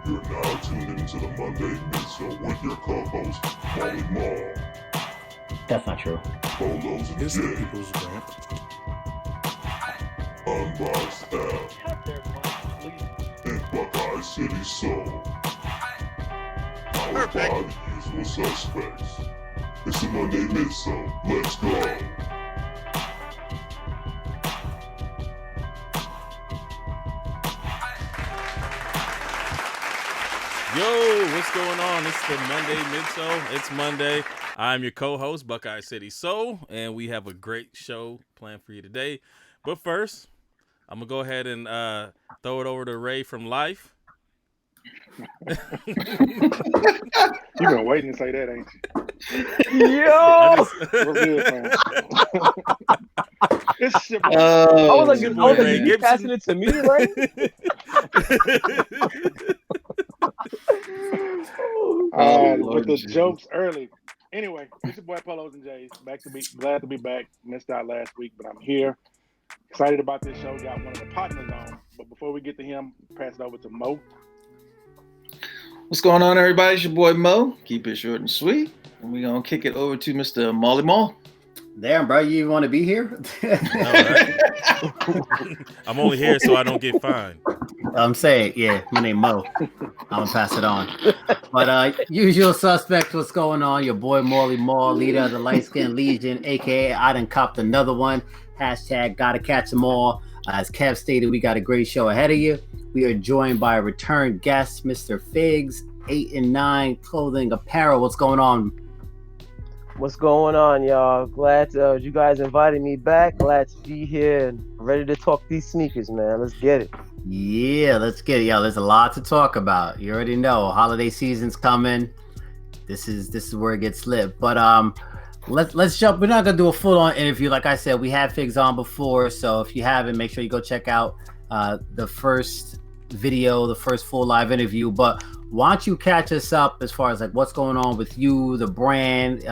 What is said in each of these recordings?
You're now tuned into the Monday Midsole with your co-host, Molly Mall. That's not true. Polos and It's the Jay. people's champ. Unboxed F. And Buckeye City Soul. Powered by the usual suspects. It's the Monday Midsole. Let's go. Yo, what's going on? It's the Monday Midsole. It's Monday. I'm your co-host, Buckeye City Soul, and we have a great show planned for you today. But first, I'm going to go ahead and throw it over to Ray from Life. You've been waiting to say that, ain't you? Yo! What's good, man? It's your boy. I was like, Ray you passing it to me, right? With the jokes early. Anyway, it's your boy Polos and Jays. Glad to be back. Missed out last week, but I'm here. Excited about this show. Got one of the partners on. But before we get to him, pass it over to Mo. What's going on, everybody? It's your boy Mo. Keep it short and sweet. And we're going to kick it over to Mr. Molly Mall. Damn, bro, you want to be here? Right. I'm only here so I don't get fined. I'm saying, yeah, my name Mo. I'm gonna pass it on. But usual suspects, what's going on? Your boy Morley Mall, leader of the Light Skin Legion, aka I done copped another one. Hashtag gotta catch them all. As Kev stated, we got a great show ahead of you. We are joined by a return guest, Mr. Figs, 8 and 9 Clothing Apparel. What's going on? What's going on, y'all? Glad you guys invited me back. Glad to be here and ready to talk these sneakers, man. Let's get it. Yeah, let's get it. Yo, there's a lot to talk about. You already know, holiday season's coming. This is where it gets lit. But let's jump. We're not gonna do a full-on interview. Like I said, we had Figs on before, so if you haven't, make sure you go check out the first video, the first full live interview. But why don't you catch us up as far as like what's going on with you, the brand,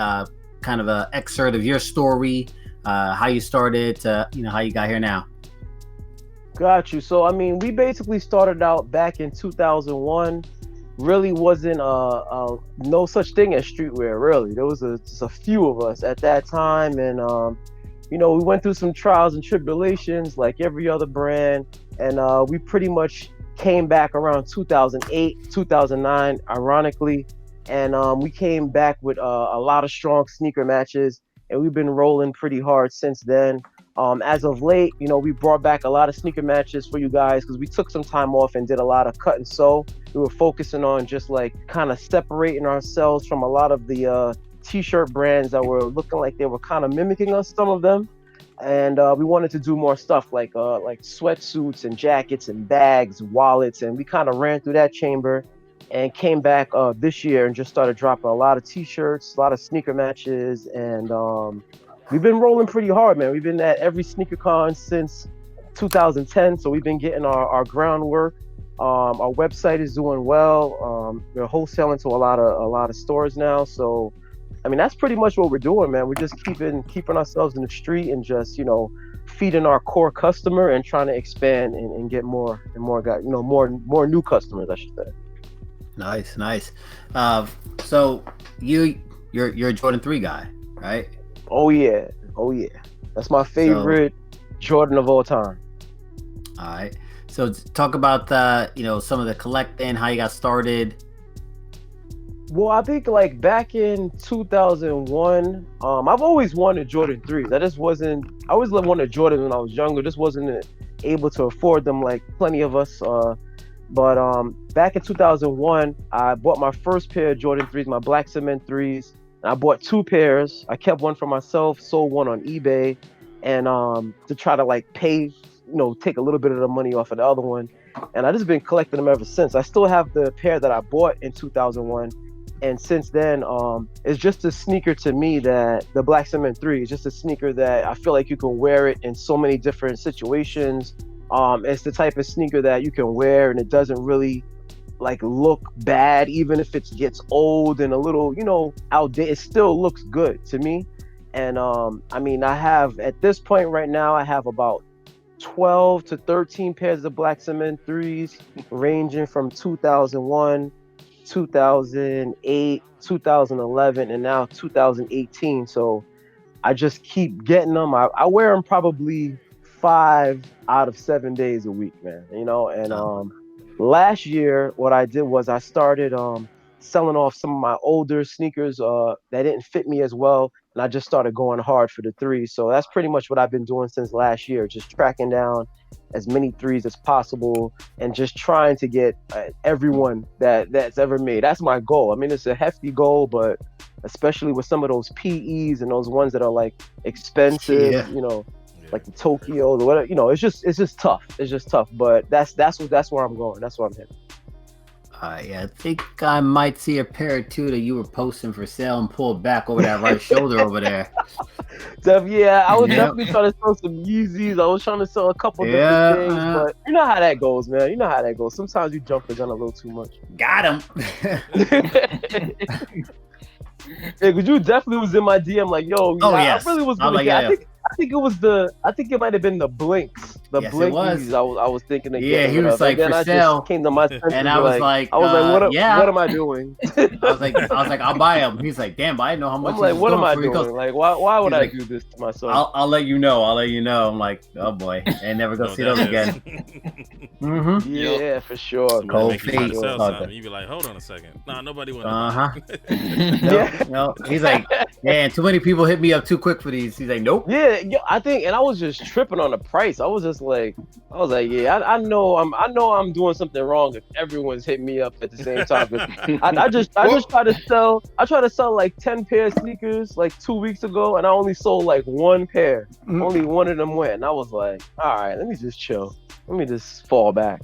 kind of an excerpt of your story, how you started to, how you got here now. Got you. So, I mean, we basically started out back in 2001. Really wasn't no such thing as streetwear, really. There was just a few of us at that time. And, we went through some trials and tribulations like every other brand. And we pretty much came back around 2008, 2009, ironically. And we came back with a lot of strong sneaker matches. And we've been rolling pretty hard since then. As of late, we brought back a lot of sneaker matches for you guys because we took some time off and did a lot of cut and sew. We were focusing on just like kind of separating ourselves from a lot of the t-shirt brands that were looking like they were kind of mimicking us, some of them. And we wanted to do more stuff like sweatsuits and jackets and bags, wallets, and we kind of ran through that chamber and came back this year and just started dropping a lot of t-shirts, a lot of sneaker matches, and we've been rolling pretty hard, man. We've been at every sneaker con since 2010, so we've been getting our groundwork. Our website is doing well. We're wholesaling to a lot of stores now, so I mean that's pretty much what we're doing, man. We're just keeping ourselves in the street and just feeding our core customer and trying to expand and get more and more guys, more new customers, I should say. Nice. So you're a Jordan 3 guy, right? Oh yeah. That's my favorite Jordan of all time. All right. So talk about some of the collecting, how you got started. Well, I think like back in 2001, I've always wanted Jordan 3s. I always wanted Jordan when I was younger. Just wasn't able to afford them like plenty of us. But back in 2001, I bought my first pair of Jordan 3s, my black cement 3s. I bought 2 pairs. I kept one for myself, sold one on eBay, and to try to like pay, take a little bit of the money off of the other one. And I just been collecting them ever since. I still have the pair that I bought in 2001. And since then, it's just a sneaker to me that the Black Cement 3 is just a sneaker that I feel like you can wear it in so many different situations. It's the type of sneaker that you can wear and it doesn't really like look bad, even if it gets old and a little, outdated. It still looks good to me. And I mean, I have at this point right now, I have about 12 to 13 pairs of black cement threes, ranging from 2001, 2008, 2011, and now 2018. So I just keep getting them. I wear them probably 5 out of 7 days a week, man. You know, and last year what I did was I started selling off some of my older sneakers that didn't fit me as well, and I just started going hard for the threes. So that's pretty much what I've been doing since last year, just tracking down as many threes as possible and just trying to get everyone that's ever made. That's my goal. I mean, it's a hefty goal, but especially with some of those PEs and those ones that are like expensive, you know, like the Tokyo or whatever, you know, it's just tough. It's just tough. But that's where I'm going. That's where I'm heading. Yeah, I think I might see a pair or two that you were posting for sale and pulled back over that right shoulder over there. Yeah, I was definitely trying to sell some Yeezys. I was trying to sell a couple different things, but you know how that goes, man. You know how that goes. Sometimes you jump the gun a little too much. Got him. Yeah, because you definitely was in my DM like, yo, I really was gonna get. I think it might have been the Blinks. The Blinkies I was thinking of getting. He was like, for sale. Came to my senses, and I was like, what am I doing? I was like, I'll buy them. He's like, damn, but I didn't know how much. I'm like, what am I doing? Like, why would I do this to myself? I'll let you know. I'm like, oh boy, and never go see those again. Yeah, for sure. Cold feet. You be like, hold on a second. Nah, nobody wants. No. He's like, man, too many people hit me up too quick for these. He's like, nope. Yeah, I think, and I was just tripping on the price. I was like, yeah, I know I'm doing something wrong if everyone's hitting me up at the same time. I just try to sell like 10 pair of sneakers like 2 weeks ago, and I only sold like 1 pair. Only one of them went, and I was like, all right, let me just chill. Let me just fall back.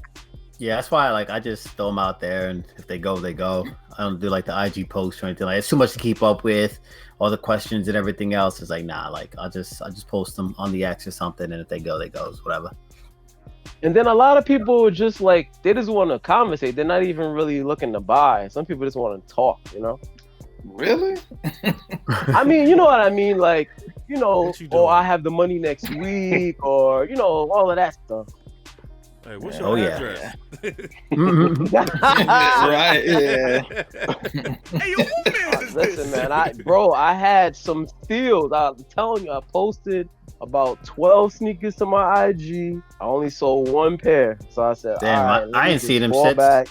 Yeah, that's why I just throw them out there, and if they go, they go. I don't do like the IG post or anything. Like, it's too much to keep up with. All the questions and everything else is like, nah. Like I just post them on the X or something, and if they go, they go. Whatever. And then a lot of people are just like, they just want to conversate. They're not even really looking to buy. Some people just want to talk. You know? Really? I mean, you know what I mean? Like, you know, I have the money next week, or you know, all of that stuff. Hey, what's your address? Right, yeah. Hey, yo, who is Listen, man, I had some steals. I'm telling you, I posted about 12 sneakers to my IG. I only sold 1 pair. So I said, damn, all right, I ain't seen them shit.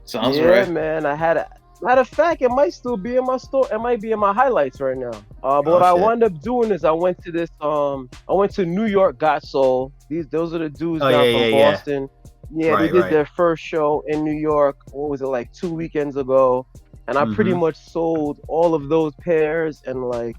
Sounds right. Man, matter of fact, it might still be in my store. It might be in my highlights right now. But what I wound up doing is I went to New York Got Soul. Those are the dudes down from Boston. Yeah, they did their first show in New York. What was it, like 2 weekends ago? And I pretty much sold all of those pairs in like,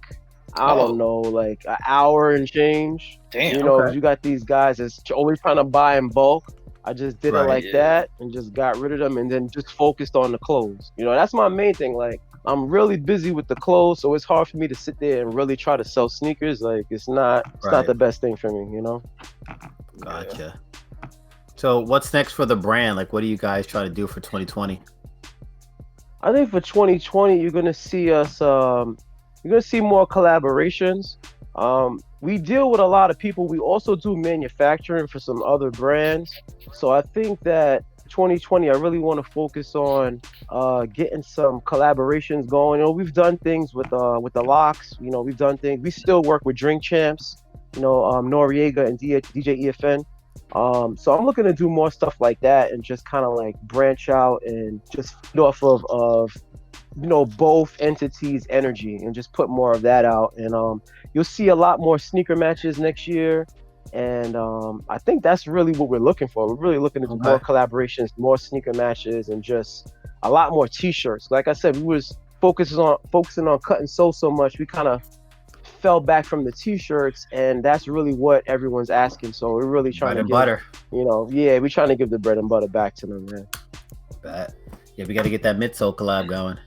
I don't know, like an hour and change. Damn. You know, you got these guys that's only trying to buy in bulk. I just did it like that and just got rid of them and then just focused on the clothes. You know, that's my main thing. Like, I'm really busy with the clothes, so it's hard for me to sit there and really try to sell sneakers. Like, it's not the best thing for me, you know? Gotcha. So what's next for the brand? Like, what do you guys try to do for 2020? I think for 2020, you're going to see us, you're going to see more collaborations. We deal with a lot of people. We also do manufacturing for some other brands. So I think that 2020, I really want to focus on getting some collaborations going. You know, we've done things with the Locks. You know, we've done things. We still work with Drink Champs. You know, Noriega and DJ EFN. So I'm looking to do more stuff like that and just kind of like branch out and just feed off of you know, both entities' energy and just put more of that out. And you'll see a lot more sneaker matches next year. And I think that's really what we're looking for. We're really looking to do more collaborations, more sneaker matches, and just a lot more t-shirts. Like I said, we was focusing on cut and sew so much, we kind of fell back from the t-shirts, and that's really what everyone's asking. So we're really trying to butter. You know, we're trying to give the bread and butter back to them, man. Yeah, we got to get that Midsole collab going.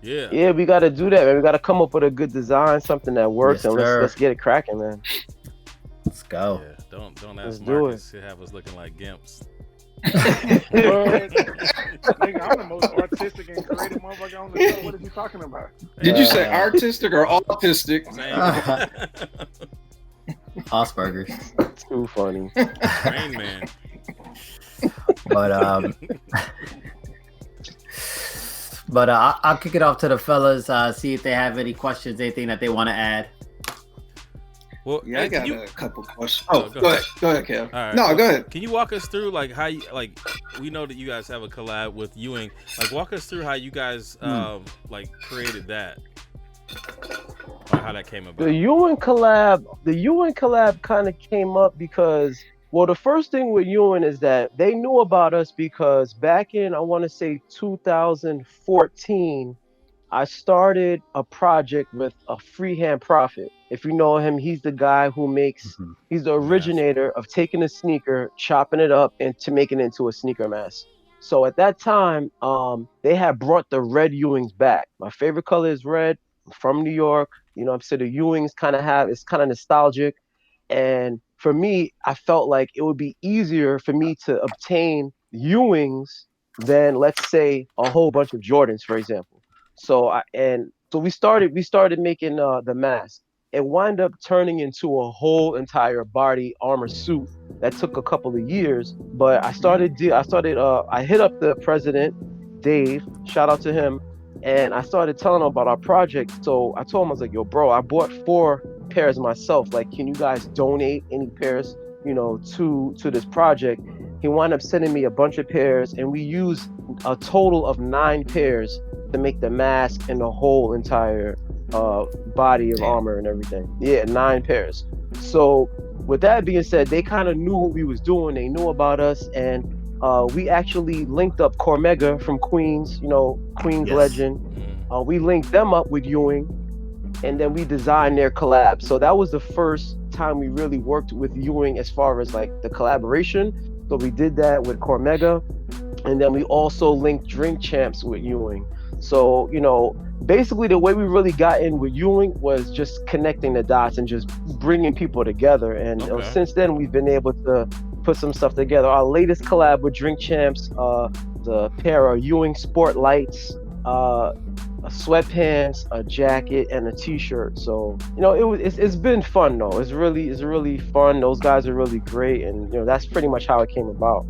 Yeah, we got to do that, man. We got to come up with a good design, something that works, and let's get it cracking, man. Let's go. Yeah, don't ask Marcus to have us looking like gimps. Nigga, I'm the most artistic and creative motherfucker on the show. What are you talking about? Did you say artistic or autistic? Asperger's. Too funny. Rain Man. But I'll kick it off to the fellas. See if they have any questions, anything that they want to add. Well, Yeah, I got a couple questions. Oh, Oh, go go ahead, Kev. All right. No, go ahead. Can you walk us through like how you like? We know that you guys have a collab with Ewing. Like, walk us through how you guys like created that, or how that came about. The Ewing collab kind of came up because, well, the first thing with Ewing is that they knew about us because back in, I want to say 2014, I started a project with a Freehand Prophet. If you know him, he's the guy who makes, he's the originator of taking a sneaker, chopping it up, and to making it into a sneaker mask. So at that time, they had brought the red Ewings back. My favorite color is red. I'm from New York. You know, I'm saying the Ewings it's kind of nostalgic. And for me, I felt like it would be easier for me to obtain Ewings than, let's say, a whole bunch of Jordans, for example. So we started making the mask. It wound up turning into a whole entire body armor suit that took a couple of years. But I hit up the president, Dave, shout out to him, and I started telling him about our project. So I told him, I was like, yo, bro, I bought 4 pairs myself. Like, can you guys donate any pairs, you know, to this project? He wound up sending me a bunch of pairs, and we used a total of 9 pairs to make the mask and the whole entire body of armor and everything. Yeah, 9 pairs. So with that being said, they kind of knew what we was doing. They knew about us, and we actually linked up Cormega from Queens, you know, Queens legend. We linked them up with Ewing, and then we designed their collab. So that was the first time we really worked with Ewing as far as like the collaboration. So we did that with Cormega, and then we also linked Drink Champs with Ewing. So, you know, basically the way we really got in with Ewing was just connecting the dots and just bringing people together. And you know, since then, we've been able to put some stuff together. Our latest collab with Drink Champs, the pair of Ewing Sport Lights, a sweatpants, a jacket, and a t-shirt. So, you know, it's been fun though. It's really fun. Those guys are really great, and you know, that's pretty much how it came about.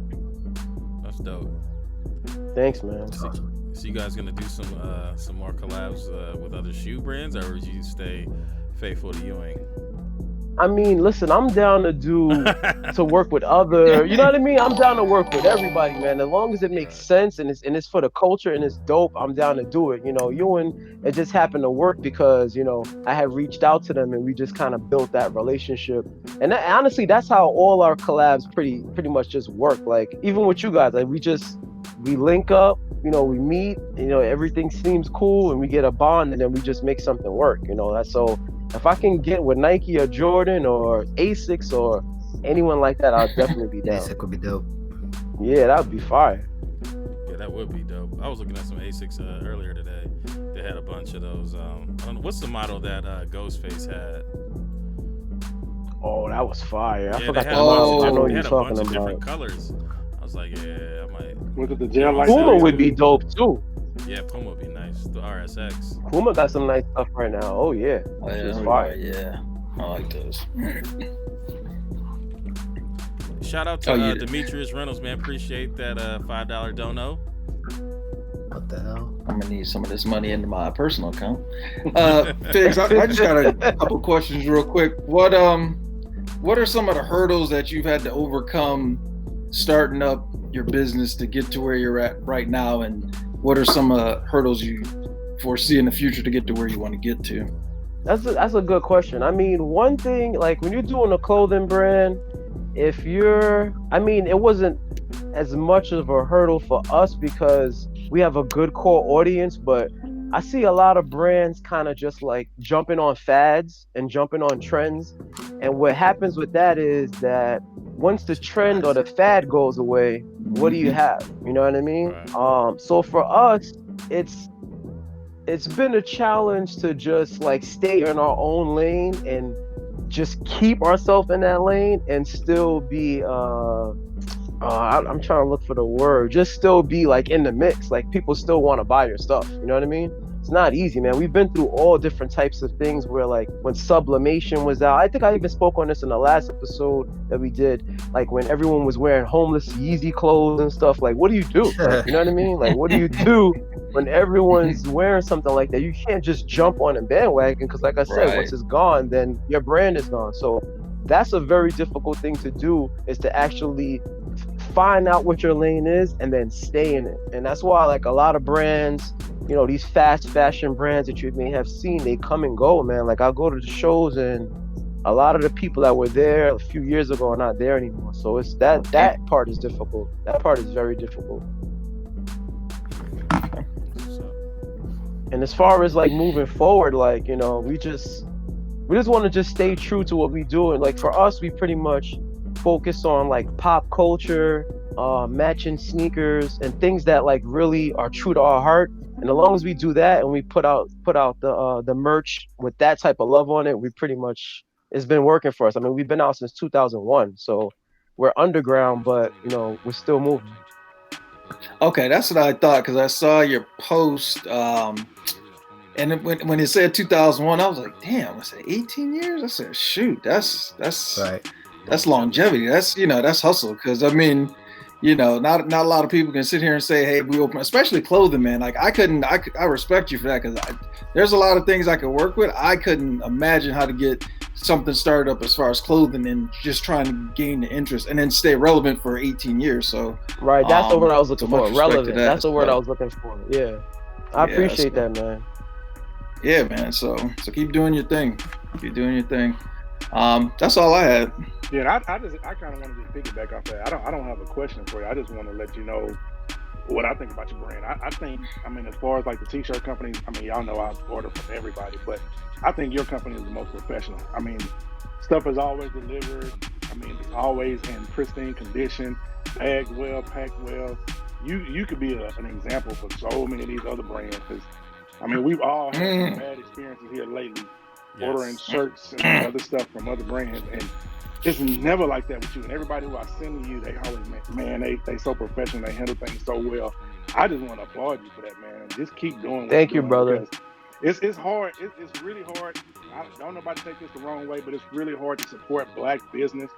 That's dope. Thanks, man. So you guys gonna do some more collabs with other shoe brands, or would you stay faithful to Ewing? I mean, listen, I'm down to work with other, you know what I mean? I'm down to work with everybody, man. As long as it makes sense and it's for the culture and it's dope, I'm down to do it. You know, Ewing, it just happened to work because, you know, I had reached out to them and we just kind of built that relationship. And honestly, that's how all our collabs pretty much just work. Like, even with you guys, like we link up, you know, we meet, you know, everything seems cool and we get a bond and then we just make something work, you know. That's so if I can get with Nike or Jordan or Asics or anyone like that, I'll definitely be down. Asics would be dope. Yeah, that would be fire. Yeah, that would be dope. I was looking at some Asics earlier today. They had a bunch of those. What's the model that Ghostface had? Oh, that was fire. I forgot the model. I know they you're had a talking bunch of about. different colors. I was like, yeah, I might. Look at the gel light. Puma would be dope too. Yeah, Puma would be nice. The RSX. Puma got some nice stuff right now. Oh yeah, it's fire. Yeah, I like those. Shout out to Demetrius Reynolds, man. Appreciate that $5 dono. What the hell? I'm gonna need some of this money into my personal account. Figs, I just got a couple questions real quick. What are some of the hurdles that you've had to overcome starting up your business to get to where you're at right now, and what are some hurdles you foresee in the future to get to where you want to get to? That's a good question. I mean, one thing, like when you're doing a clothing brand, it wasn't as much of a hurdle for us because we have a good core audience, but I see a lot of brands kind of just like jumping on fads and jumping on trends. And what happens with that is that once the trend or the fad goes away, what do you have? You know what I mean? Right. So for us, it's been a challenge to just like stay in our own lane and just keep ourselves in that lane and still be I'm trying to look for the word, just still be like in the mix. Like people still want to buy your stuff, you know what I mean? it's not easy, man. We've been through all different types of things where, like, when sublimation was out, I think I even spoke on this in the last episode that we did, like when everyone was wearing homeless Yeezy clothes and stuff. Like, what do you do? Like, you know what I mean? Like, what do you do when everyone's wearing something like that? You can't just jump on a bandwagon because, like I said, once it's gone, then your brand is gone. So that's a very difficult thing to do, is to actually find out what your lane is and then stay in it. And that's why, like, a lot of brands, you know, these fast fashion brands that you may have seen, they come and go, man. Like, I'll go to the shows and a lot of the people that were there a few years ago are not there anymore. So it's that part is difficult. That part is very difficult. And as far as like moving forward, like, you know, we just want to just stay true to what we do. And like for us, we pretty much focus on like pop culture, matching sneakers and things that like really are true to our heart. And as long as we do that and we put out the merch with that type of love on it, we pretty much, it's been working for us. I mean, we've been out since 2001, so we're underground, but you know, we're still moving. Okay, that's what I thought, because I saw your post, and when it said 2001, I was like, damn, I said 18 years. I said, shoot, that's right. That's longevity. That's, you know, that's hustle. Because I mean, you know, not a lot of people can sit here and say, hey, we open, especially clothing, man. Like I respect you for that, because there's a lot of things I could work with. I couldn't imagine how to get something started up as far as clothing and just trying to gain the interest and then stay relevant for 18 years. So right, that's the word I was looking for. Relevant. That's the word I was looking for. Yeah, I appreciate that, man. Yeah, man. So keep doing your thing. Keep doing your thing. That's all I had. Yeah, I kind of want to just piggyback off that. I don't have a question for you. I just want to let you know what I think about your brand. I think, I mean, as far as like the t-shirt companies, I mean, y'all know I order from everybody, but I think your company is the most professional. I mean, stuff is always delivered. I mean, it's always in pristine condition, bagged well, packed well. You could be an example for so many of these other brands, because I mean, we've all had some bad experiences here lately, ordering shirts and other stuff from other brands, and it's never like that with you. And everybody who I send to you, they always, man, they so professional, they handle things so well. I just want to applaud you for that, man. Just keep doing what Thank you, brother. It's hard. It's really hard. I don't nobody take this the wrong way, but it's really hard to support Black business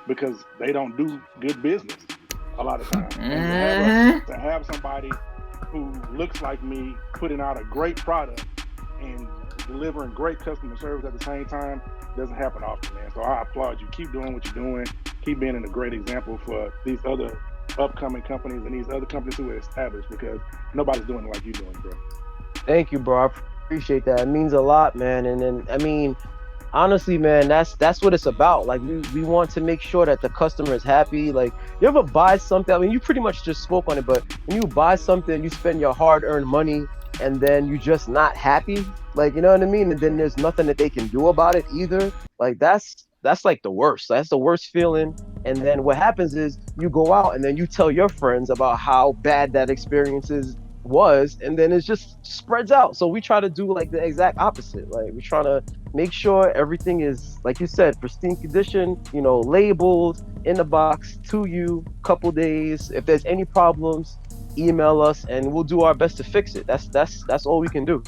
because they don't do good business a lot of times. And to have somebody who looks like me putting out a great product and delivering great customer service at the same time doesn't happen often, man. So I applaud you. Keep doing what you're doing. Keep being a great example for these other upcoming companies and these other companies who are established, because nobody's doing it like you're doing, bro. Thank you, bro. I appreciate that. It means a lot, man. And then, I mean, honestly, man, that's what it's about. Like, we want to make sure that the customer is happy. Like, you ever buy something? I mean, you pretty much just spoke on it, but when you buy something, you spend your hard-earned money, and then you're just not happy, like, you know what I mean? And then there's nothing that they can do about it either. Like, that's like the worst. That's the worst feeling. And then what happens is you go out and then you tell your friends about how bad that experience was, and then it just spreads out. So we try to do like the exact opposite. Like, we're trying to make sure everything is, like you said, pristine condition, you know, labeled in the box to you, couple days. If there's any problems, email us and we'll do our best to fix it. That's all we can do.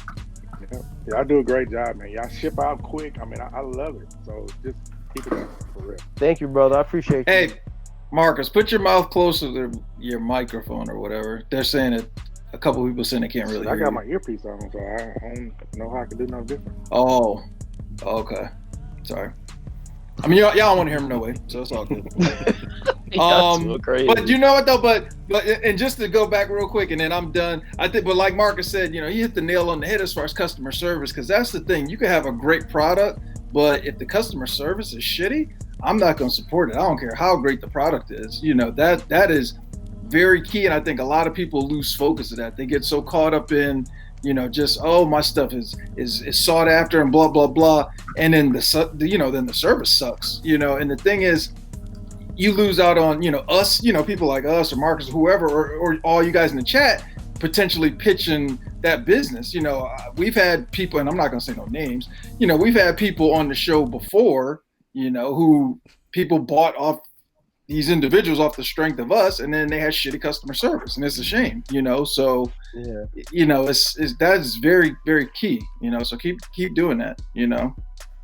Yeah, I do a great job, man. Y'all ship out quick. I mean, I love it. So just keep it up, for real. Thank you, brother. I appreciate you. Hey, Marcus, put your mouth closer to your microphone or whatever. They're saying it. A couple people saying they can't really hear I got you. my earpiece on, so I don't know how I can do no different. Oh, okay. Sorry. I mean, y'all don't want to hear him no way, so it's all good. So crazy. But you know what though? But and just to go back real quick, and then I'm done. I think, but like Marcus said, you know, he hit the nail on the head as far as customer service, because that's the thing. You can have a great product, but if the customer service is shitty, I'm not going to support it. I don't care how great the product is. You know, that is very key, and I think a lot of people lose focus of that. They get so caught up in, you know, just, oh, my stuff is sought after and blah blah blah, and then the service sucks, you know. And the thing is, you lose out on, you know, us, you know, people like us or Marcus or whoever, or all you guys in the chat potentially pitching that business. You know, we've had people, and I'm not gonna say no names, you know, we've had people on the show before, you know, who people bought off these individuals off the strength of us, and then they had shitty customer service, and it's a shame, So it's that's very, very key, So keep doing that,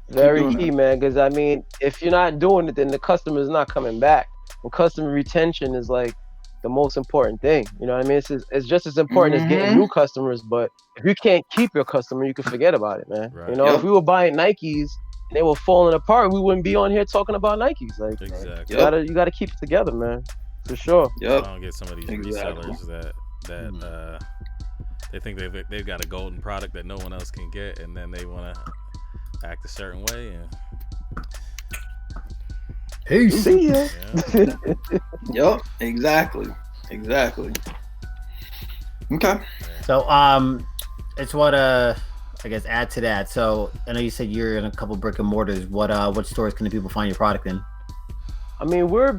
Very key, man. Because I mean, if you're not doing it, then the customer is not coming back. Well, customer retention is like the most important thing. You know what I mean? It's just as important as getting new customers. But if you can't keep your customer, you can forget about it, man. Right. If we were buying Nikes and they were falling apart, we wouldn't be on here talking about Nikes. Like, exactly. You gotta keep it together, man. For sure. I don't get some of these resellers that they think they've got a golden product that no one else can get, and then they want to act a certain way. Hey, see ya. Yep, exactly. Okay. So it's what I guess add to that. So I know you said you're in a couple brick and mortars. What stores can the people find your product in? I mean, we're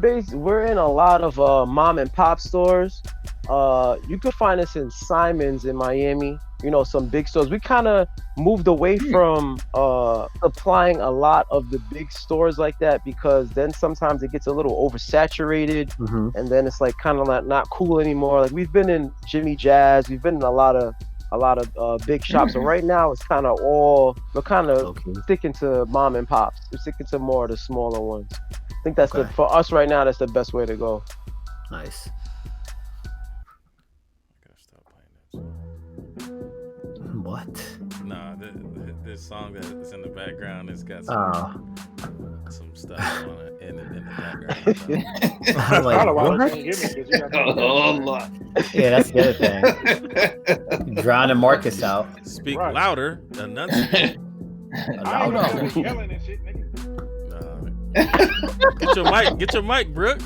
in a lot of mom and pop stores. You could find us in Simon's in Miami. Some big stores. We kind of moved away from supplying a lot of the big stores like that, because then sometimes it gets a little oversaturated, and then it's like kind of like not cool anymore. Like we've been in Jimmy Jazz, we've been in a lot of big shops. So right now it's kind of we're kind of sticking to mom and pops. We're sticking to more of the smaller ones. I think that's for us right now. That's the best way to go. Nice. What? Nah, this song that's in the background has got some stuff on it in the background. I'm like, what? Yeah, that's the other thing. Drowning Marcus out. Speak louder. Enunciate. Louder. Yelling and shit, nigga. Get your mic, Brooke.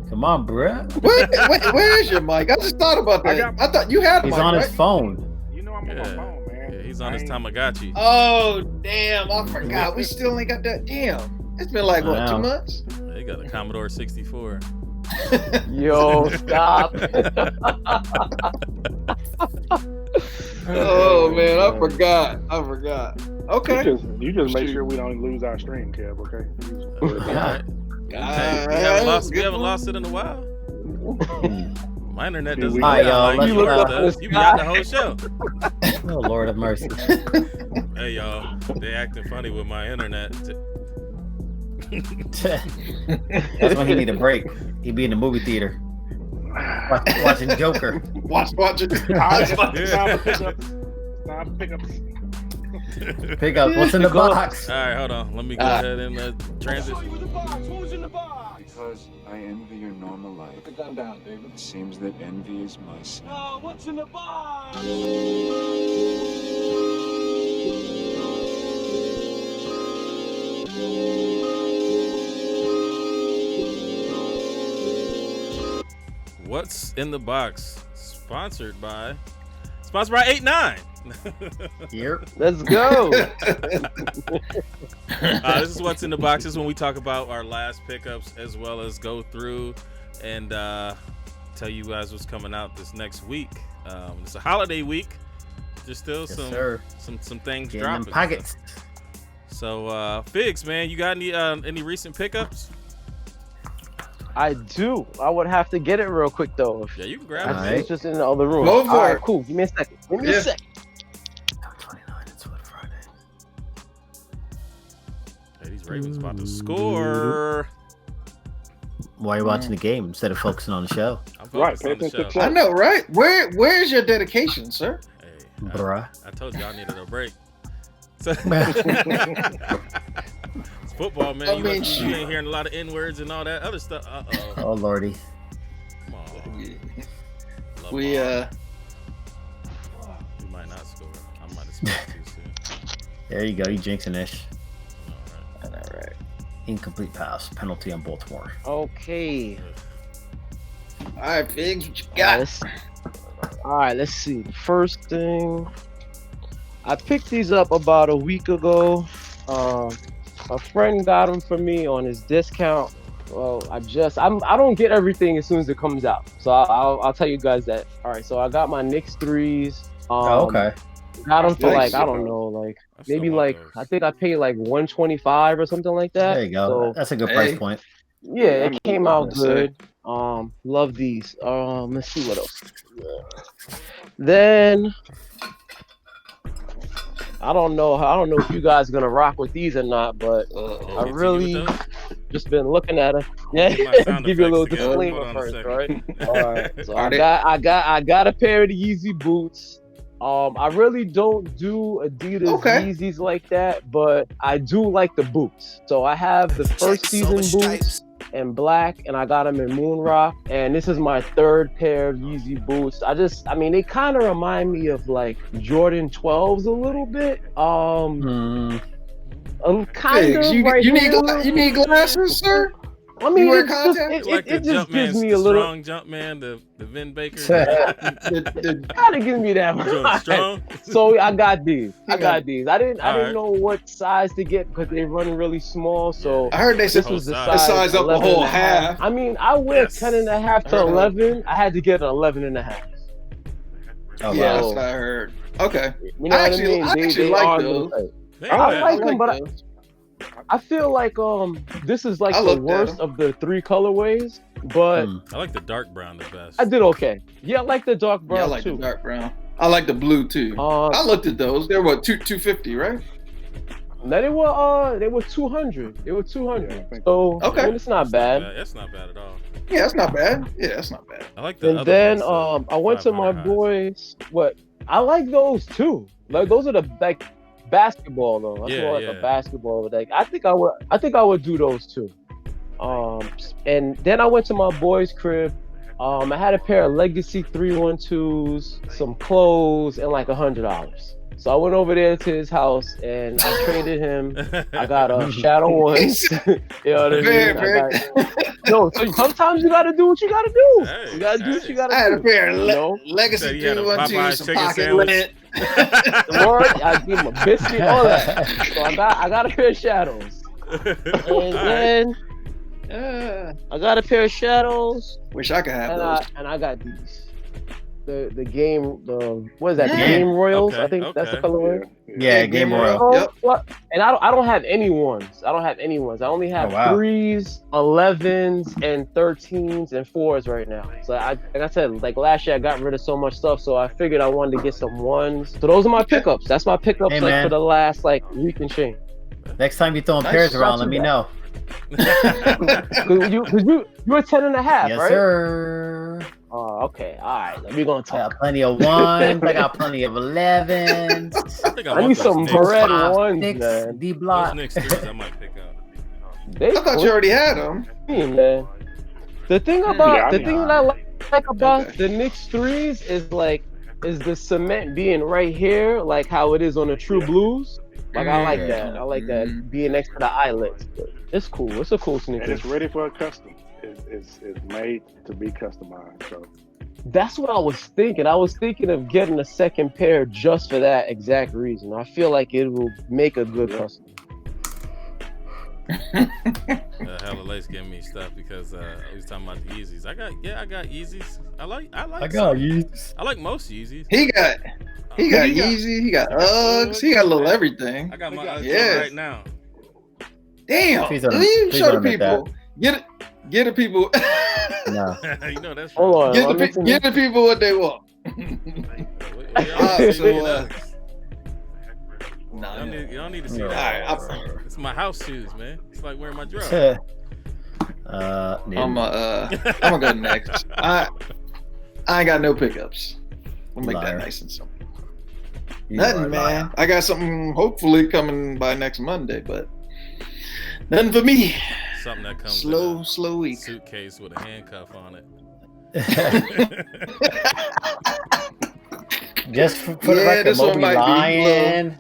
Come on, Brooke. Where's your mic? I just thought about that. I thought you had. He's on his phone. I'm on my phone, man. Yeah, he's on his Tamagotchi. Oh damn! I forgot. We still ain't got that. Damn. It's been like 2 months. They got a Commodore 64. Yo, stop. Oh man, I forgot. Okay. You just make sure we don't lose our stream, Kev. Okay. We haven't lost it in a while. My internet doesn't. All right, y'all. You be out the whole show. Oh Lord have mercy. Hey y'all, they acting funny with my internet. That's when he need a break. He be in the movie theater watching Joker. Watching. Pick up. What's in the box? All right, hold on. Let me go ahead and transition. Who's in the box? Because I envy your normal life. Put the gun down, David. It seems that envy is my sin. Oh, what's in the box? What's in the box? Sponsored by 8-9. Here. Let's go. This is what's in the box. This is when we talk about our last pickups, as well as go through and tell you guys what's coming out this next week. It's a holiday week. There's still some things Getting dropping. them pockets. So Figs, man, you got any recent pickups? I do. I would have to get it real quick though. Yeah, you can grab All it. right. It's just in the other room. Go for All it. right, cool. Give me a second. Give me a second. 29. It's what Friday. Hey, these Ravens about to score. Why are you watching the game instead of focusing on the show? I'm Right, focused on the pay attention show. to I know, right? Where's your dedication, sir? Hey, Bruh. I told you I needed a break. So, it's football, man. You ain't hearing a lot of N-words and all that other stuff. Oh Lordy. Come on. We You might not score. I might have scored too soon. There you go. You jinxing ish. All right. Incomplete pass. Penalty on Baltimore. Okay. All right, Figs, what you got? All right, let's see. First thing, I picked these up about a week ago. A friend got them for me on his discount. Well, I don't get everything as soon as it comes out, so I'll tell you guys that. All right, so I got my Knicks 3s. Okay. Got them for Nice. I don't know, like I still maybe want like those. I think I paid like $125 or something like that. There you go. So, That's a good price Hey. point. Yeah, I it know came what out I'm saying. good. Love these. Let's see what else. Then I don't know. I don't know if you guys gonna rock with these or not, but Can I we continue with really those? just been looking at it. Yeah, Get my sound give you a effects little together. Hold disclaimer on a first, second. right? All right. So Are I they- got a pair of the Yeezy boots. I really don't do Adidas Okay. Yeezys like that, but I do like the boots. So I have the first season boots in black, and I got them in Moon Rock, and this is my third pair of Yeezy boots. I mean, they kind of remind me of like Jordan 12s a little bit. Hmm. Kind Figs, of you right you here. need a little you bit. need glasses, sir? I mean, wear it's just contacts? Like the it just jump gives man, me the a little. strong jump man, the Vin Baker. The- Gotta give me that You doing one. strong? So I got these. I You got know, these. I didn't Alright. know what size to get because they run really small. So I heard they said this was the Whole size. size up a 11 whole and a half. half. I mean, I wear Yes. 10 and a half to I heard 11. I had to get an 11 and a half. Oh, yeah, wow. that's what I heard. Okay. You know I what I mean? actually like are those. tight. They I ain't like bad. them, but those. I feel like this is like I the looked at worst them. of the three colorways. But I like the dark brown the best. I did okay. Yeah, I like the dark brown Yeah, I like too. the dark brown. I like the blue too. I looked at those. They're what, 250, right? No, they were 200. They were 200. Yeah, So Okay. I mean, it's not bad. That's not bad at all. Yeah, that's not bad. Yeah, that's not bad. I like the And other then ones, I went to my 500 highs. boys. What I like those too. Like those are the like basketball though. That's Yeah, more like yeah. a basketball. Like I think I would do those too. And then I went to my boy's crib. I had a pair of Legacy 312s, some clothes, and like $100. So I went over there to his house and I traded him. I got Shadow Ones. You know what I mean? No, so sometimes you gotta do what you gotta do. Hey, You gotta do what you gotta I had a do. pair of You know? Said Legacy he had a 312, Popeye's some chicken pocket sandwich. lint. The word, I give him a biscuit, all that. So I got a pair of Shadows. And then I got a pair of Shadows. Wish I could have And those. I got these. The game, what is that? The Yeah. Game Royals. Okay, I think that's the okay. colorway. Yeah, Game Royal. Oh, Yep. what? And I don't have any ones. I only have Oh, wow. 3s, 11s, and 13s and 4s right now. So like I said, like last year I got rid of so much stuff, so I figured I wanted to get some ones. So those are my pickups. That's my pickups Hey, like man. for the last like week and change. Next time you're throwing Nice. pairs around, Not let too me bad. know. Cause you were 10 and a half, Yes, right? sir. Oh, okay. All right. We're gonna I talk. got plenty of ones. I got plenty of 11s. I think I I want need those some Knicks. red Five, ones, six, man. D Those block. Knicks threes I might pick up. They I thought you already had them. clean, man. The thing Yeah, about I the mean- thing that I like about Okay. the Knicks threes is the cement being right here, like how it is on the True Blues. Like I like that. I like that being next to the eyelets. It's cool. It's a cool And sneaker. it's ready for a custom. It's made to be customized. So That's what I was thinking. I was thinking of getting a second pair just for that exact reason. I feel like it will make a good Yeah. custom. Hella Lace giving me stuff because we was talking about the Yeezys. I got Yeezys. I like I got some. Yeezys. I like most Yeezys. He got Yeezy, he got Uggs, he got a little everything. I got my Uggs Yes. right now. Damn. Please don't- You please show the don't admit people. Get the people. No. You know that's Hold on. Get the people what they want. Y'all Nah, y'all need to see No. that. Alright, It's my house shoes, man. It's like wearing my drawers. I'm gonna go next. I ain't got no pickups. We'll make Liar. that nice and simple. You Nothing, are man. lying. I got something hopefully coming by next Monday, but nothing for me. Something that comes Slow in a week. suitcase with a handcuff on it. Just for the Yeah, record, this one Moby might be lying.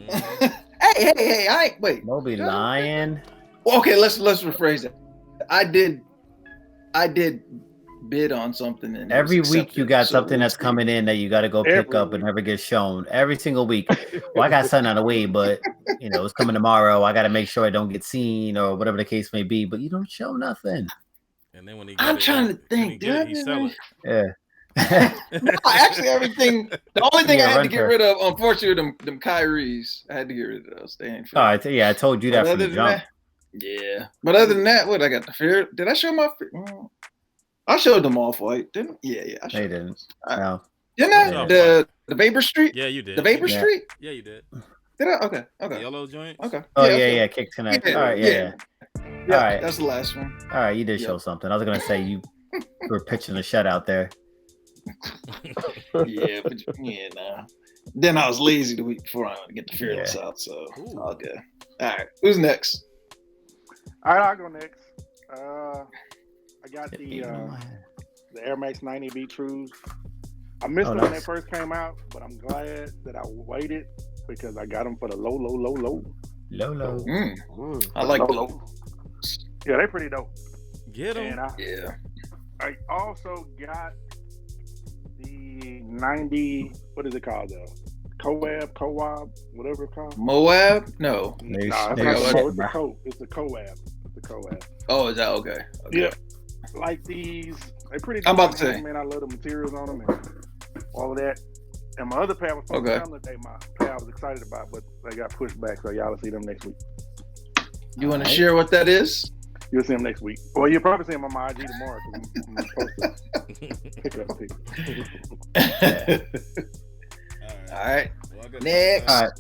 Mhm. hey, I ain't wait. Moby lying. Well, okay, let's rephrase it. I did bid on something, and it Every was week accepted, you got so something we'll that's see. coming in that you got to go pick Every up and week. never gets shown. Every single week. Well, I got something on the way, but it's coming tomorrow. I got to make sure I don't get seen or whatever the case may be. But you don't show nothing. And then when he I'm get it, trying to when he think. get it, he Did sell I it. Yeah. No, actually, everything. The only thing Yeah, I had to run get for it. rid of, unfortunately, them Kyries. I had to get rid of those. They ain't. Oh, I told you that But from the other than jump. that, Yeah, but other than that, what I got the fear? Did I show my? I showed them Off-White, didn't? Yeah. I They showed didn't. I- No. Didn't Yeah. I? The Vapor Street. Yeah, you did. The Vapor Yeah. Street. Yeah, you did. Did I? Okay. The yellow joint. Okay. Oh okay. yeah. Kick Connect. Yeah, All right. Yeah. Yeah, All right. that's the last one. All right. You did Yep. show something. I was gonna say you were pitching a shutout there. Yeah, but nah. Then I was lazy the week before I get the Fearless out, so it's Ooh. all good. All right, who's next? All right, I'll go next. I got the Air Max 90B Trues. I missed them when they first came out, but I'm glad that I waited because I got them for the low. Low. I like low. Yeah, they're pretty dope. Get And them. I also got the 90. What is it called? The Co-op, whatever it's called. Moab? No. Nah, They it's not shit, the bro. It's the Co-op. It's the Co-op. Oh, is that okay? Yeah, like these. They're pretty. I'm about to say. Man, I love the materials on them and all of that. And my other pair was supposed to come today. My pair I was excited about, but they got pushed back, so y'all will see them next week. You want to share what that is? You'll see them next week. Well, you'll probably see them on my IG tomorrow because I'm supposed to pick it up. All right. Well, I got Next. All right.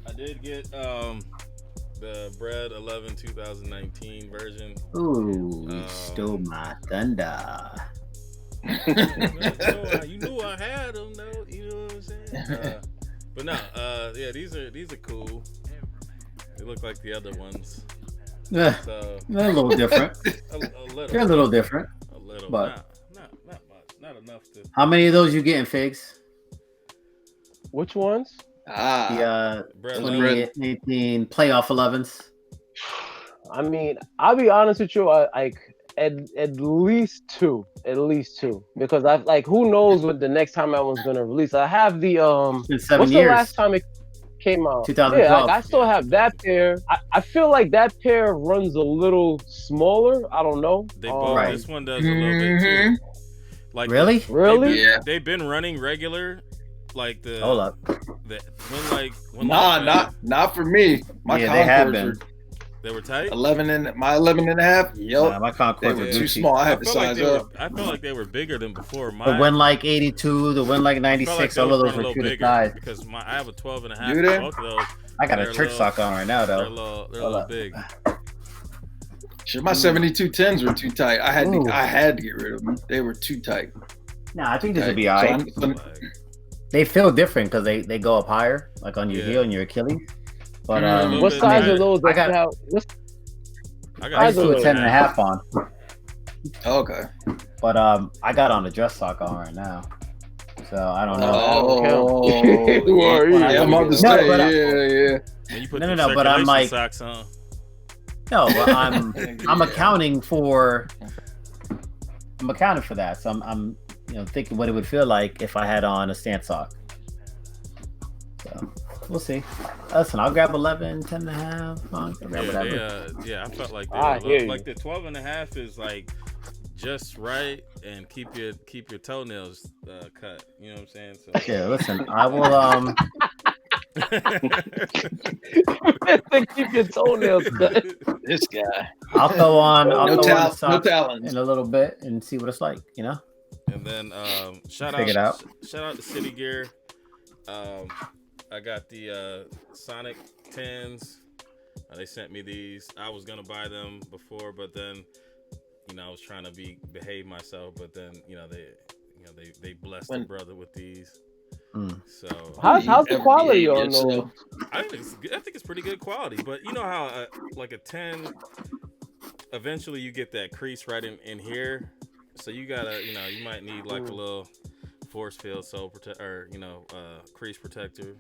I did get the Bread 11 2019 version. Ooh, you stole my thunder. You knew I had them, though. You know what I'm saying? But no, yeah, these are cool. They look like the other ones. Yeah, So they're a little different. a little. They're a little different. A little, but not much, not enough to. How many of those you getting, Figs? Which ones? The Bread 2018 playoff 11s. I mean, I'll be honest with you. At least two, because I like who knows what the next time that one's gonna release. I have the It's been 7 what's years. the last time it came out? 2012. Yeah, like, I still have that pair. I feel like that pair runs a little smaller. I don't know. They both. Right. This one does a little bit too. Like Really? Really? They've been running regular. Like the Hold up. Not for me. My Yeah, they have Concords been. They were tight. 11 and a half. Yep. Nah, my They Concords were are too Gucci. small. I had to felt like size they up. I felt like they were bigger than before. The Win like 82, the Win like I felt 96, like they all of those run a were little true to bigger size. because I have a 12 and a half. Do they? Both of those. I got They're a church little- sock on right now, They're a though. little Hold up. big. Shit, my 72 10s were too tight. I had to get rid of them. They were too tight. Nah, I think this would be So alright. They feel different because they go up higher, like on your heel and your Achilles. But little What bit size tighter. are those? I got- I I got just put a 10 and a half on. Okay. But I got on the dress sock on right now. So I don't know. Oh, Yeah, I'm about to No, say, but yeah. When you put No, the no, but I'm circulation like- socks on. No, but I'm accounting for that. So I'm thinking what it would feel like if I had on a stance sock. So we'll see. Listen, I'll grab 11, 10 and a half. I'll grab whatever. I felt like I they hear were you. like the 12 and a half is like just right and keep your toenails cut. You know what I'm saying? So Yeah, listen, I will Keep your toenails cut. This guy. I'll throw on No the socks talons. in a little bit and see what it's like, And then shout Figure it out. to City Gear. I got the Sonic 10s. They sent me these. I was gonna buy them before, but then I was trying to behave myself. But then they blessed the brother with these. So How's the quality on those? I think it's pretty good quality. But you know how like a 10, eventually you get that crease right in here. So you gotta you might need like a little force field crease protector.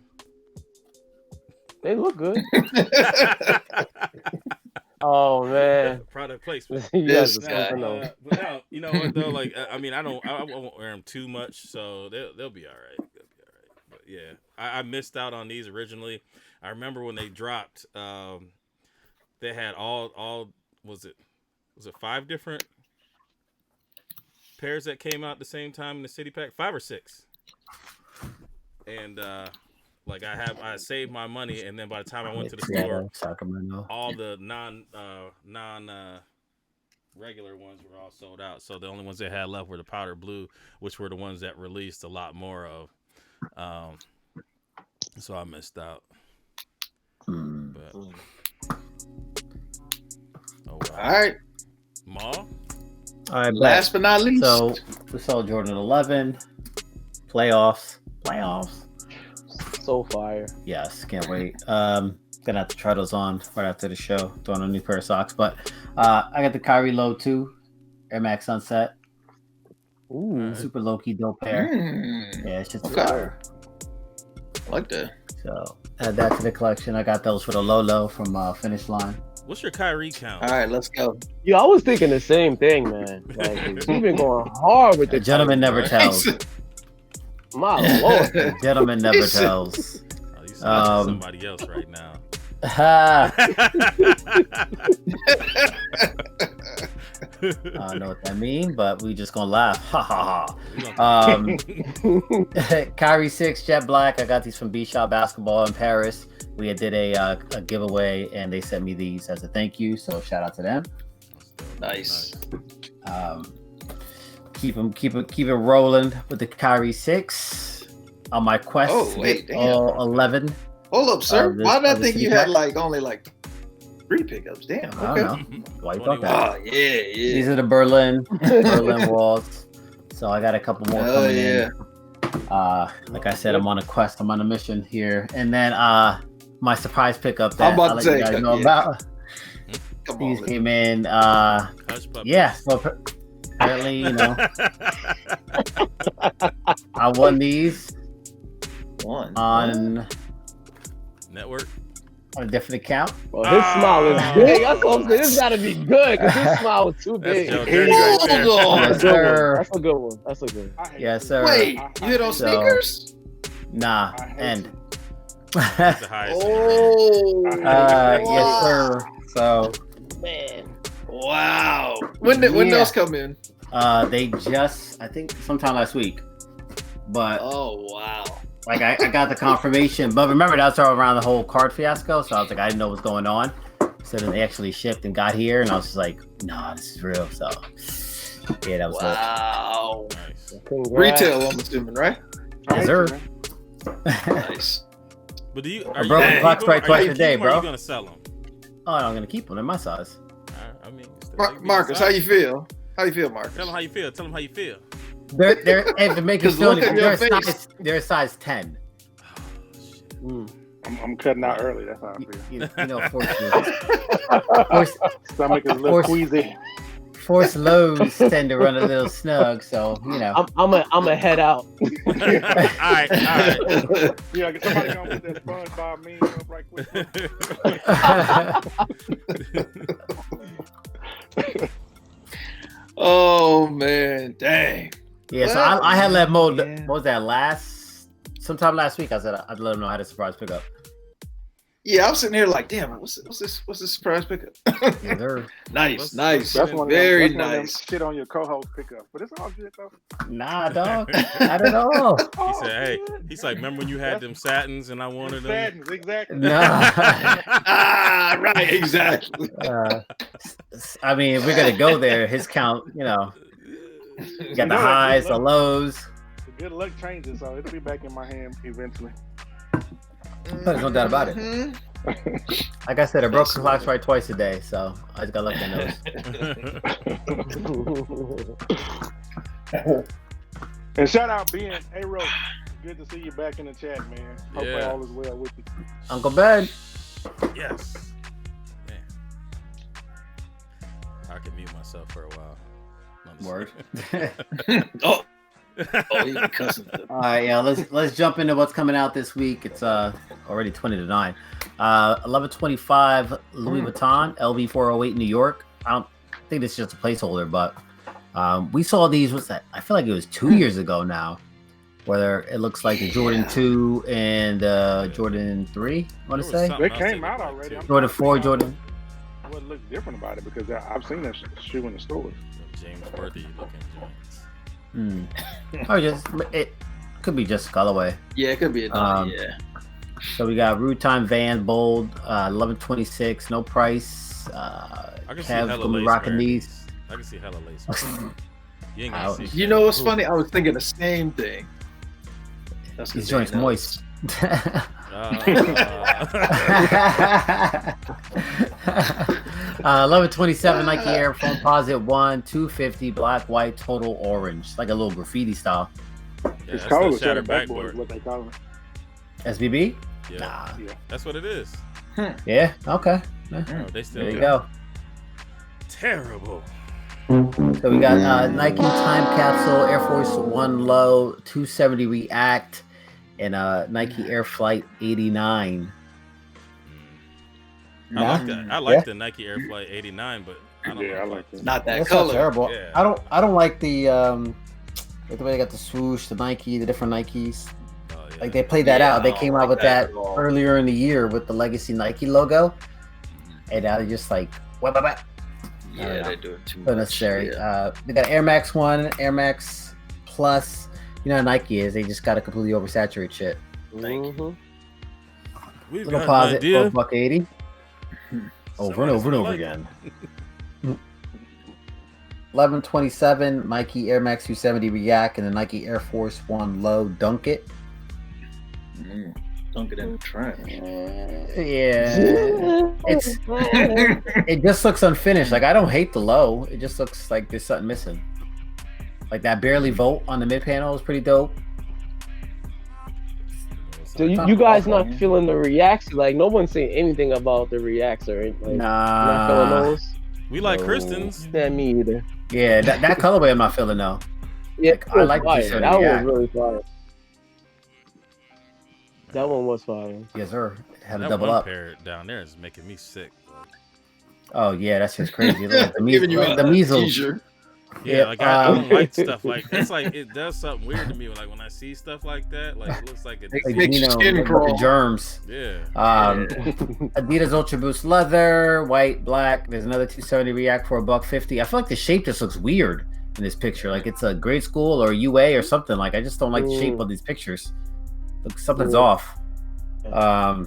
They look good. Oh man, Product placement. yes, This guy. But now, you know what though? Like, I mean, I won't wear them too much, so they'll be all right. But yeah, I missed out on these originally. I remember when they dropped. They had all was it 5 different pairs that came out at the same time in the city pack, 5 or 6, and Like I saved my money, and then by the time I went to the Seattle, store, Sacramento. all the non regular ones were all sold out. So the only ones they had left were the powder blue, which were the ones that released a lot more of. So I missed out. But, oh, wow. All right. Ma? All right, Last but not least. So we saw Jordan 11 playoffs. So fire. Yes, can't wait. Gonna have to try those on right after the show. Throwing on a new pair of socks, but I got the Kyrie Low 2 Air Max Sunset. Ooh. Super low key dope pair. Yeah, it's just fire. I like that. So add that to the collection. I got those for the Lolo from Finish Line. What's your Kyrie count? All right, let's go. Yo, I was thinking the same thing, man. Like, you've been going hard with The the gentleman never right? tells. My lord. The gentleman never tells. Oh, you sound like somebody else right now. I don't know what that means, but we just gonna laugh. Ha ha ha. Kyrie 6 Jet Black. I got these from B Shop Basketball in Paris. We did a giveaway, and they sent me these as a thank you. So shout out to them. Nice. Keep it rolling with the Kyrie 6 on my quest. Oh, wait, damn. All 11. Hold up, sir. this- Why did I of the think you city had pack? only 3 pickups? Damn. I Okay. don't know. Why you thought that? Oh yeah. These are the Berlin walls. So I got a couple more Oh coming yeah. in. Like I said, I'm on a quest. I'm on a mission here. And then my surprise pickup I'm that about I'll to let you say, guys know yeah. about. Come These on. came in. Hush puppies. Yeah. So apparently, I won these One. on Network. a different account. Well, his smile is big. That's what I'm saying. This gotta be good because his smile was too That's big. Joe Dirty right there. Hold on. Yes, sir. That's a good one. That's a good one. I hate Yes, you. sir. Wait, you hit on So- sneakers? Nah. I hate And. That's the highest. Oh. Yes, sir. So. Man. Wow. When Yeah. those come in? They just, I think, sometime last week. But Oh wow. like, I got the confirmation. But remember, that was all around the whole card fiasco. So I was like, I didn't know what's going on. So then they actually shipped and got here, and I was just like, nah, this is real. So yeah, that was dope. Wow. Nice. Congrats. Retail, I'm assuming, right? I Yes, hate you, sir. man. Nice. But I broke the clock strike twice a day, Are bro. you gonna sell them? Oh, I'm gonna keep them in my size. I mean, Marcus, how you feel? How you feel, Marcus? Tell them how you feel. Tell them how you feel. They're and to make it 'Cause feel look at anything, your they're a face. size, they're a size 10. Mm. I'm cutting out early. That's how I feel. You know, force Stomach is a little Force- queasy. force lows tend to run a little snug, so you know. I'm a head out. all right. Yeah, get somebody gonna put that SpongeBob meme up right quick. Oh man, dang. Yeah, so I had let Mo. Yeah. What was that sometime last week? I said I'd let him know I had a surprise pickup. Yeah, I'm sitting here like, damn, what's this surprise pickup? Yes, sir. Nice. That's one Very of them, nice. shit on your co-host pickup, but it's all good though. Nah, dog, not at all. He said, "Hey, he's like, remember when you had them satins and I wanted them." Sadness, exactly. Nah. Ah, right, exactly. I mean, if we're gonna go there, his count, you got the highs, the lows. The good luck changes, so it'll be back in my hand eventually. There's no doubt about it. Mhm. Like I said, I broke the clock right twice a day, so I just got lucky on those. And shout out Ben A-Ro. Good to see you back in the chat, man. Hope Yeah. all is well with you. Uncle Ben. Yes. Man. I can mute myself for a while. No, I'm just Word. kidding. Oh, he was cussing. All right, yeah, let's jump into what's coming out this week. It's already 20 to 9. 11/25 Louis Vuitton LV 408 New York. I don't think this is just a placeholder, but we saw these. What's that? I feel like it was 2 years ago now, where it looks like the Jordan 2 and Jordan 3. I want to There was say something They else came that out looked like already. too. I'm Jordan trying to 4, figure out Jordan. What looks different about it because I've seen that shoe in the stores. James Worthy looking joints. Or just it could be just colorway. Yeah, it could be a Um, yeah. So we got Root Time Van Bold, 1126, no price. I can see Kev hella gonna be lace rocking wearing these. I can see hella lace. You ain't gonna see. You know what's funny? I was thinking the same thing. That's 'cause These they joints know. moist. 1127 Nike Air Foam Posit 1, 250, black, white, total orange. Like a little graffiti style. Yeah, It's that's called the a shattered shattered backboard, is backboard. what they call it. SBB? Yeah, Nah. that's what it is. Yeah, okay. Oh, they still There you got go. terrible. So we got Nike Time Capsule, Air Force One Low, 270 React, and Nike Air Flight 89. I like that. I like the Nike Air Flight 89, but I don't Yeah, know I if like that. Not that That's color. not terrible. Yeah. I don't like the way they got the swoosh, the Nike, the different Nikes. Oh, yeah. Like they played that Yeah, out. They I don't came like out with that that at all. earlier in the year with the Legacy Nike logo, and now they're just like, what? Yeah, they do it too much. Unnecessary. Yeah. They got Air Max 1, Air Max Plus. You know how Nike is. They just got to completely oversaturate shit. Thank Mhm. We've Little got an posit idea. for $180. Over and over and over like it. again. 1127 Nike Air Max 270 React and the Nike Air Force One Low Dunk It. Dunk it in the trash. Yeah, it just looks unfinished. Like I don't hate the low. It just looks like there's something missing. Like that barely volt on the mid panel is pretty dope. So you guys not feeling the reacts? Like no one's saying anything about the reacts or anything. Not feeling Nah. those. We like No. Christians. Yeah, me either. Yeah, that colorway I'm not feeling though. Yeah, Like, it I was like the fire. Sutty That React. one was really fire. That one was fire. Yes, sir. Had to That double one up. pair down there is making me sick. Oh yeah, that's just crazy. Look, the Giving you measles. The a measles. teaser. Yeah, like I don't like stuff like it's like it does something weird to me. Like when I see stuff like that, like it looks like it. Like, Like, makes your skin like crawl. the germs. Yeah. Adidas Ultra Boost leather, white, black. There's another 270 React for $150. I feel like the shape just looks weird in this picture. Like it's a grade school or UA or something. Like I just don't like the shape of these pictures. Look, something's off. Yeah,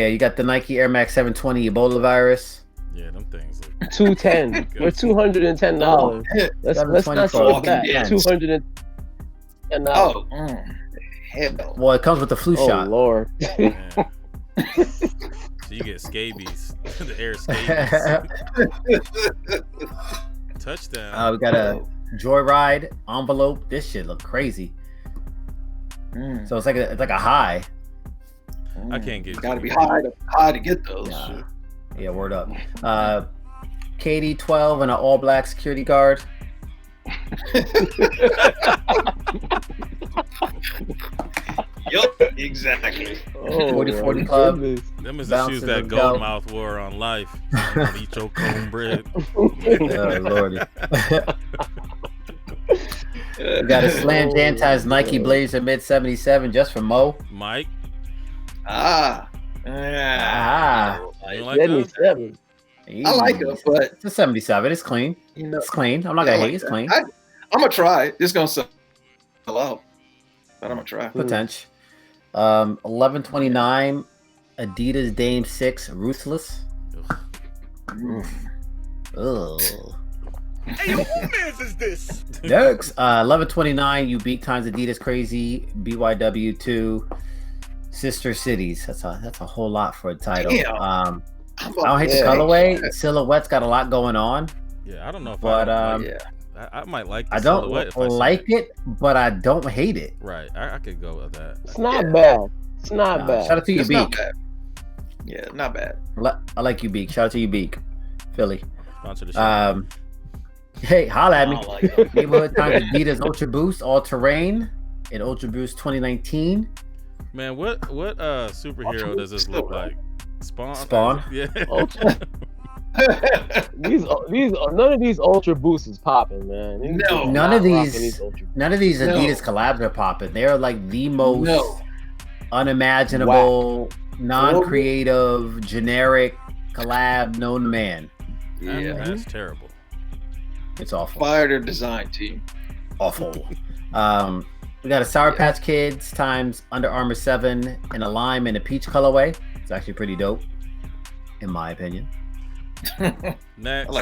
you got the Nike Air Max 720 Ebola virus. Yeah, them things look 210 or $210. Let's not skip that. Dead. $210. Oh, hell. Well, it comes with the flu Oh shot. Lord. man. So you get scabies, the air scabies. Touchdown. We got a Joyride envelope. This shit look crazy. So it's like a high. I can't get. Gotta be high to get those. Yeah. Yeah, word up. KD 12 and an all black security guard. Yup, exactly. Oh, 40-40 my club. goodness. Them is the Bounces shoes that and go. Goldmouth wore on Life. Eat your cornbread. Oh, Lordy. We got a Slam Jantize Nike Blazer mid 77 just for Mo. Mike, Ah. you don't like those? 77. I like them, but It's a 77. It's clean. you know, It's clean. I'm not gonna I hate. like It's that. clean. I'm gonna try. It's gonna sell out, but I'm gonna try. Potential. 1129 Adidas Dame 6 Ruthless. Ugh. Hey, yo, who mans is this? Next, 1129 Ubique times Adidas Crazy BYW 2 Sister Cities. That's a whole lot for a title. Damn. I don't hate the colorway. The silhouette's got a lot going on, Yeah, I don't know if but I might like. The I don't silhouette if I see like it, but I don't hate it. Right, I could go with that. It's not bad. It's not bad. Shout out to It's not Ubique. bad. Yeah, not bad. I like Ubique. Shout out to Ubique, Philly. Sponsor the show. Hey, holla at I me. don't like them. Neighborhood times Adidas Ultra Boost All Terrain in Ultra Boost 2019. Man, what superhero does this look like? Spawn. Spawn? Yeah. Ultra. These none of these Ultra Boosts is popping, man. These No. are None not of rocking these- Ultra Boosts. None of these No. Adidas collabs are popping. They're like the most No. unimaginable, non-creative, generic collab known to man. Yeah. That's terrible. It's awful. Fire their design team. Awful. We got a Sour Patch Kids times Under Armour 7 and a lime and a peach colorway. It's actually pretty dope, in my opinion. Next.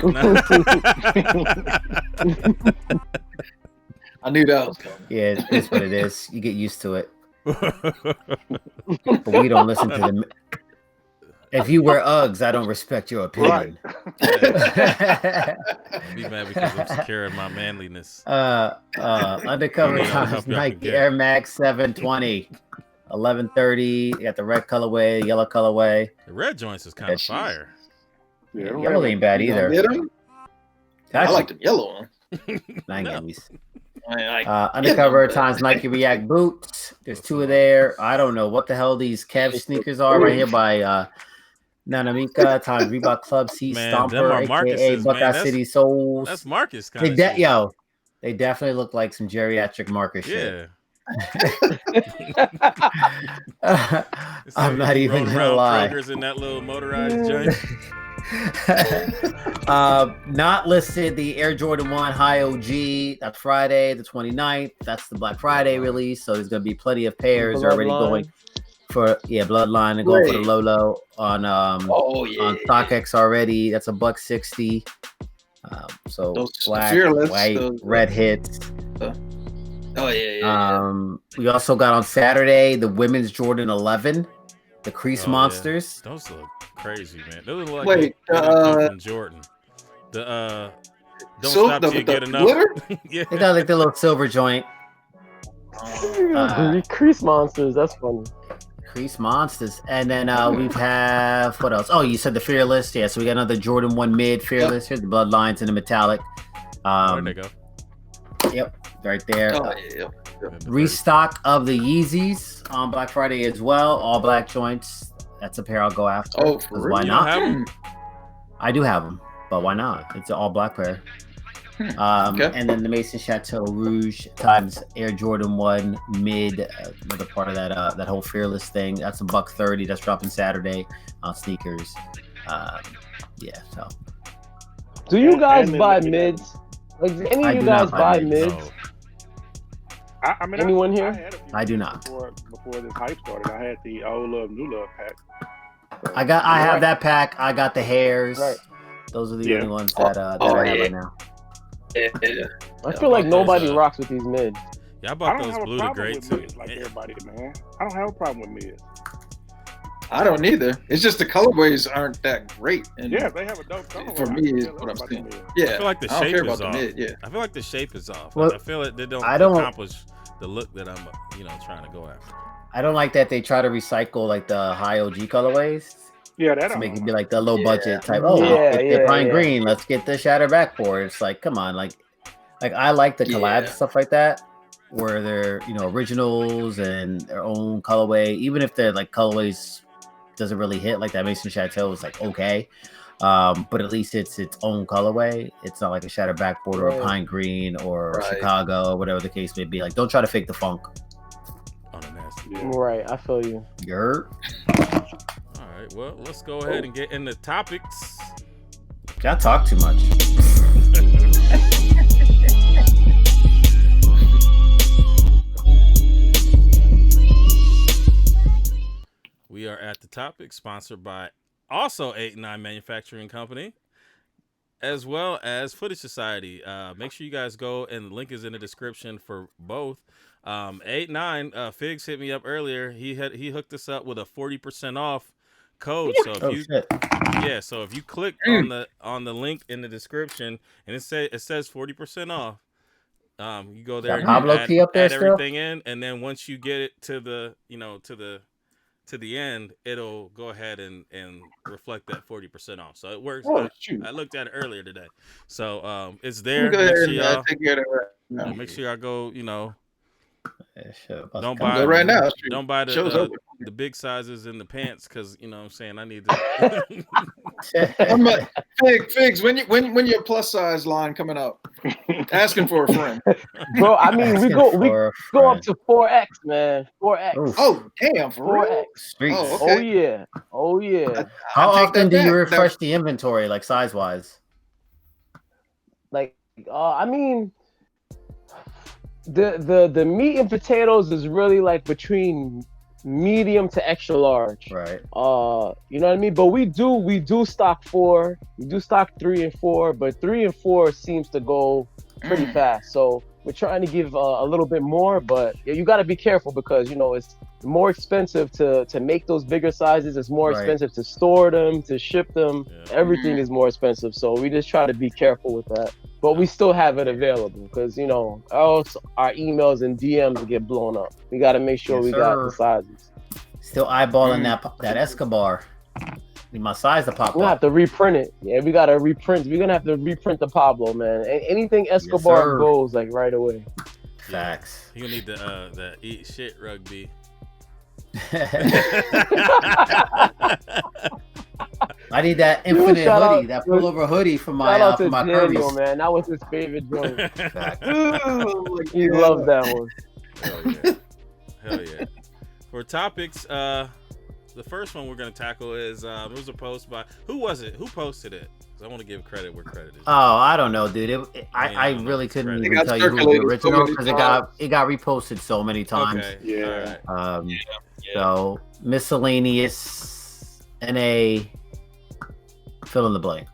I knew that was coming. Yeah, it's what it is. You get used to it. But we don't listen to them. If you wear Uggs, I don't respect your opinion. Be mad because I'm securing my manliness. Undercover times Nike Air Max 720. 1130. You got the red colorway, yellow colorway. The red joints is kind of fire. Yeah, Yellow ain't bad either. I like the yellow one. Nice. Like, Undercover times Nike React boots. There's two of there. I don't know what the hell these Kev sneakers are right here by Nanamika times Reebok Club C Stomper, aka Buckeye City Souls. That's Marcus kind of they definitely look like some geriatric Marcus shit. I'm not even gonna lie. Kroger's in that little motorized joint. Not listed the Air Jordan 1 High OG. That's Friday the 29th. That's the Black Friday release, so there's gonna be plenty of pairs already going for Bloodline and going for the Lolo on Stockx already. That's $160. So those black, Fearless, white, red hits. Yeah. We also got on Saturday the women's Jordan 11, the Crease Monsters. Yeah. Those look crazy, man. Those look like they come from Jordan. The don't stop till you get enough. Yeah. They got like the little silver joint. Crease Monsters, that's funny. Crease Monsters. And then we have what else? Oh, you said the Fearless. Yeah, so we got another Jordan 1 mid Fearless. Here's the Bloodlines in the metallic. Where'd they go? Yep, right there. Restock of the Yeezys on Black Friday as well. All black joints. That's a pair I'll go after. Oh, for real? Why You not? don't have 'em? I do have them, but why not? It's an all black pair. And then the Maison Chateau Rouge times Air Jordan 1 mid, another part of that whole Fearless thing. That's $130. That's dropping Saturday on sneakers. So. Do you guys buy mids? Like, do any of you guys buy mids? No. I mean, anyone here? had a few I do not. Before this hype started, I had the Old Love, New Love pack. So, I have that pack. I got the hairs. Right. Those are the only ones that I have right now. I feel like nobody rocks with these mids. Yeah, I I bought don't those have a blue to problem gray with too. mids like everybody, man. I don't have a problem with mids. I don't either. It's just the colorways aren't that great. And Yeah, if they have a dope color. for me, is what I'm saying. Yeah, I feel like the I don't shape care is about off. the mid. Yeah, I feel like the shape is off. Well, I feel like they don't I don't- accomplish the look that I'm, trying to go after. I don't like that they try to recycle like the high OG colorways Yeah, that to don't make it be like the low budget type. Yeah, Oh, let's get yeah, pine yeah. green. Let's get the shatter backboard. It's like, come on, like I like the collabs and stuff like that, where they're originals and their own colorway, even if they're like colorways doesn't really hit like that. Maison Chateau is like okay, but at least it's its own colorway. It's not like a shatter backboard or a pine green or Chicago or whatever the case may be. Like, don't try to fake the funk. On the nasty. Yeah. Right, I feel you. You heard? All right, well, let's go ahead and get into topics. Y'all talk too much. We are at the topic, sponsored by also 8-9 Manufacturing Company, as well as Footage Society. Make sure you guys go, and the link is in the description for both. 8-9 Figs hit me up earlier. He hooked us up with a 40% off code. So if so if you click on the link in the description and it says 40% off, you go there and add everything in, and then once you get it to the to the end, it'll go ahead and reflect that 40% off. So it works. I looked at it earlier today. So it's there. Go make ahead sure y'all take care of that right now. make sure y'all go, Don't buy right now. don't buy the big sizes in the pants, because you know what I'm saying, I need to Figs, when your plus size line coming up? Asking for a friend. Bro, I mean, we go up to 4X, man. 4X. Oof. Oh, damn, for 4X. real? Streets. Oh, okay. Oh yeah. How I take often that do you back. refresh the inventory, like size wise? Like, I mean, The meat and potatoes is really like between medium to extra large. Right. You know what I mean? But we do stock 4, we do stock 3 and 4, but 3 and 4 seems to go pretty fast. So we're trying to give a little bit more, but you got to be careful because it's more expensive to make those bigger sizes. It's more expensive to store them, to ship them. Yeah. Everything is more expensive. So we just try to be careful with that. But we still have it available because, else our emails and DMs get blown up. We got to make sure we got the sizes. Still eyeballing that Escobar. Need my size to pop up. We'll have to reprint it. Yeah, we got to reprint. We're going to have to reprint the Pablo, man. Anything Escobar goes like right away. Facts. You need the eat shit rugby. I need that infinite hoodie, that pullover hoodie for my Daniel, man. That was his favorite joint. He loves that one. Hell yeah. For topics, the first one we're gonna tackle is it was a post by who was it? Who posted it? Because I want to give credit where credit is. Oh, I don't know, dude. I really couldn't even tell you who was the original because it got reposted so many times. Okay. Yeah. Right. So miscellaneous NA fill in the blank.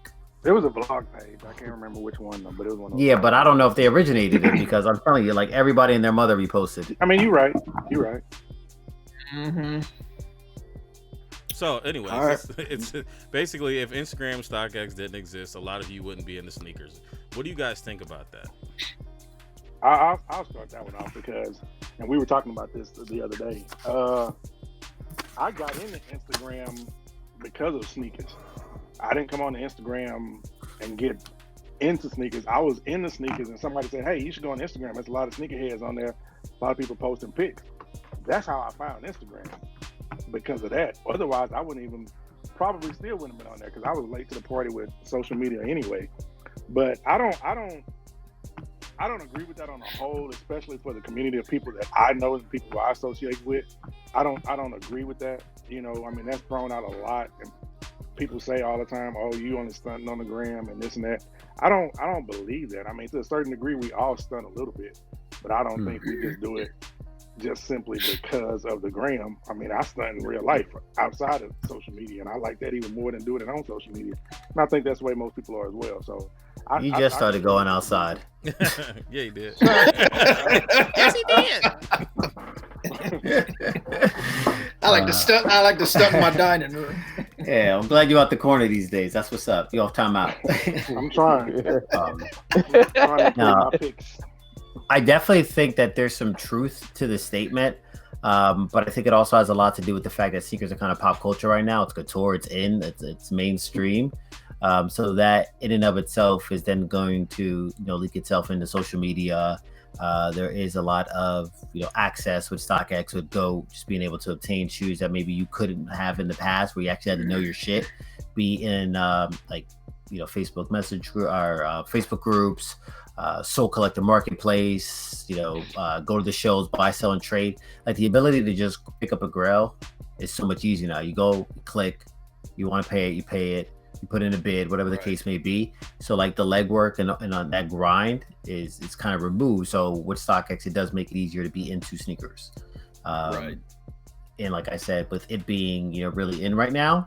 It was a vlog page. I can't remember which one though, but it was one of those. Yeah, but I don't know if they originated it because I'm telling you, like everybody and their mother reposted. I mean, you're right. Mm-hmm. So, anyways, right. it's basically if Instagram StockX didn't exist, a lot of you wouldn't be into sneakers. What do you guys think about that? I'll start that one off because, and we were talking about this the other day. I got into Instagram because of sneakers. I didn't come on to Instagram and get into sneakers. I was into sneakers, and somebody said, "Hey, you should go on Instagram. There's a lot of sneakerheads on there. A lot of people posting pics." That's how I found Instagram, because of that. Otherwise, I probably still wouldn't have been on there because I was late to the party with social media anyway. But I don't agree with that on the whole, especially for the community of people that I know and people who I associate with. I don't agree with that. I mean, that's thrown out a lot, and people say all the time, "Oh, you only stunting on the gram and this and that." I don't believe that. I mean, to a certain degree, we all stunt a little bit, but I don't think we just do it just simply because of the gram. I mean, I stunt in real life outside of social media, and I like that even more than doing it on social media. And I think that's the way most people are as well. So you just started going outside. Yeah, he did. Yes, he did. I like to stunt in my dining room. Yeah, I'm glad you're out the corner these days. That's what's up. You off timeout. I'm trying. No, I definitely think that there's some truth to the statement, but I think it also has a lot to do with the fact that sneakers are kind of pop culture right now. It's couture, it's in, it's mainstream. So that in and of itself is then going to leak itself into social media. There is a lot of access with StockX with Go, just being able to obtain shoes that maybe you couldn't have in the past, where you actually had to know your shit. Be in Facebook message group or Facebook groups, Soul Collector Marketplace. Go to the shows, buy, sell, and trade. Like the ability to just pick up a grail is so much easier now. You go, click, you want to pay it, you pay it. You put in a bid, whatever the case may be. So like the legwork and on that grind is kind of removed. So with StockX, it does make it easier to be into sneakers. Right. And like I said, with it being really in right now,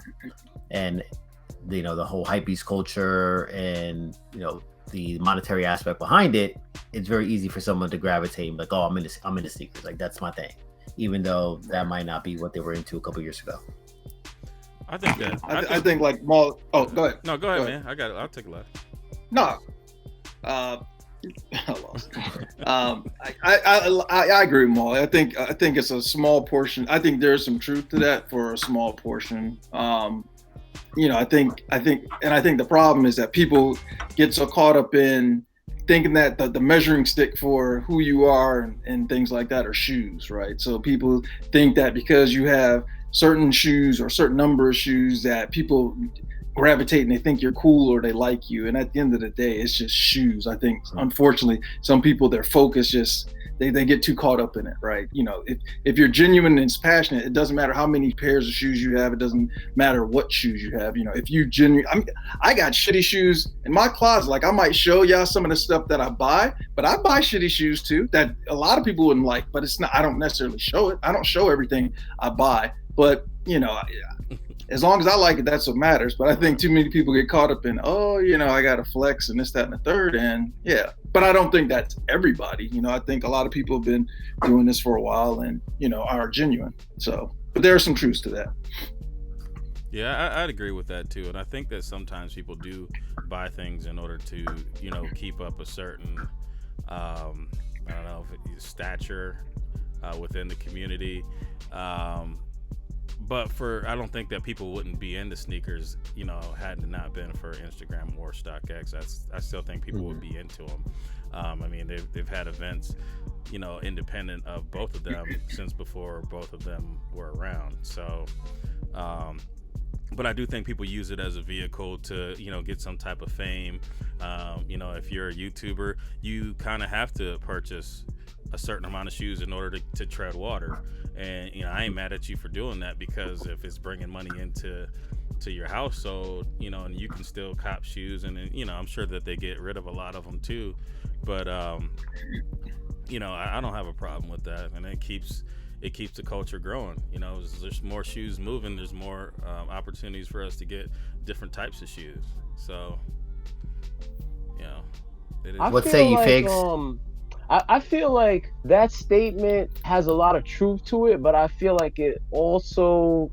and the whole hypebeast culture and the monetary aspect behind it, it's very easy for someone to gravitate and be like, "Oh, I'm into sneakers. Like that's my thing," even though that might not be what they were into a couple years ago. I think that. I think like Maul. Oh, go ahead. No, go ahead, man. I got it. I'll take a left. No. I lost. I agree with Maul. I think it's a small portion. I think there's some truth to that for a small portion. I think the problem is that people get so caught up in thinking that the measuring stick for who you are and things like that are shoes, right? So people think that because you have certain shoes or certain number of shoes that people gravitate and they think you're cool or they like you. And at the end of the day, it's just shoes. I think, unfortunately, some people, their focus just they get too caught up in it, right? You know, if you're genuine and passionate, it doesn't matter how many pairs of shoes you have. It doesn't matter what shoes you have. You know, if you I got shitty shoes in my closet. Like I might show y'all some of the stuff that I buy, but I buy shitty shoes too that a lot of people wouldn't like. But it's not. I don't necessarily show it. I don't show everything I buy, but you know. As long as I like it, that's what matters. But I think too many people get caught up in, oh, you know, I got to flex and this, that, and the third. And yeah, but I don't think that's everybody. You know, I think a lot of people have been doing this for a while and, you know, are genuine. So, but there's some truth to that. Yeah, I'd agree with that too. And I think that sometimes people do buy things in order to, you know, keep up a certain, I don't know, stature within the community. But I don't think that people wouldn't be into sneakers, you know, had it not been for Instagram or StockX. I still think people would be into them. I mean, they've had events, you know, independent of both of them since before both of them were around. So, but I do think people use it as a vehicle to, you know, get some type of fame. You know, if you're a YouTuber, you kind of have to purchase a certain amount of shoes in order to tread water. And, you know, I ain't mad at you for doing that, because if it's bringing money into your household, you know, and you can still cop shoes, and, you know, I'm sure that they get rid of a lot of them too. But, you know, I don't have a problem with that. And it keeps the culture growing. You know, there's more shoes moving. There's more opportunities for us to get different types of shoes. So, you know, it is. What say you, Figs? I feel like that statement has a lot of truth to it, but I feel like it also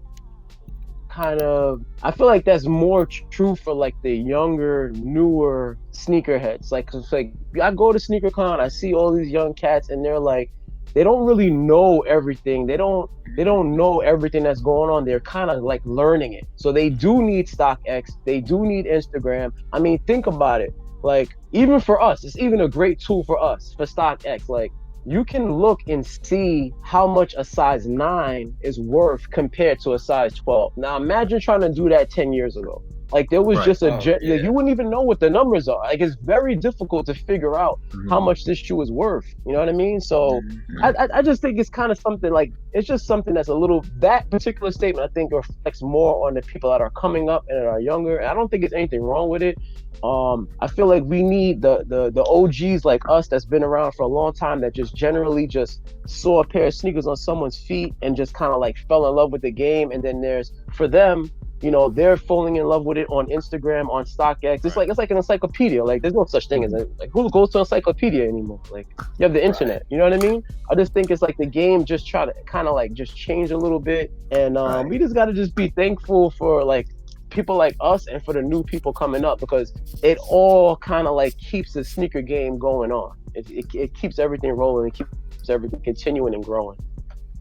I feel like that's more true for like the younger, newer sneakerheads. Like, 'cause like I go to SneakerCon, I see all these young cats, and they're like, they don't really know everything. They don't know everything that's going on. They're kind of like learning it. So they do need StockX. They do need Instagram. I mean, think about it. Like, even for us, it's even a great tool for us, for StockX. Like, you can look and see how much a size 9 is worth compared to a size 12. Now, imagine trying to do that 10 years ago. Like, there was just you wouldn't even know what the numbers are. Like, it's very difficult to figure out how much this shoe is worth. You know what I mean? So I just think it's kind of something like, it's just something that's a little, that particular statement, I think reflects more on the people that are coming up and that are younger. And I don't think there's anything wrong with it. I feel like we need the OGs like us that's been around for a long time, that just generally just saw a pair of sneakers on someone's feet and just kind of like fell in love with the game. And then there's, for them, you know, they're falling in love with it on Instagram, on StockX. It's like an encyclopedia. Like, there's no such thing as like, who goes to encyclopedia anymore? Like, you have the internet. You know what I mean? I just think it's like the game just try to kind of like just change a little bit, and we just got to just be thankful for like people like us and for the new people coming up, because it all kind of like keeps the sneaker game going on. It keeps everything rolling. It keeps everything continuing and growing.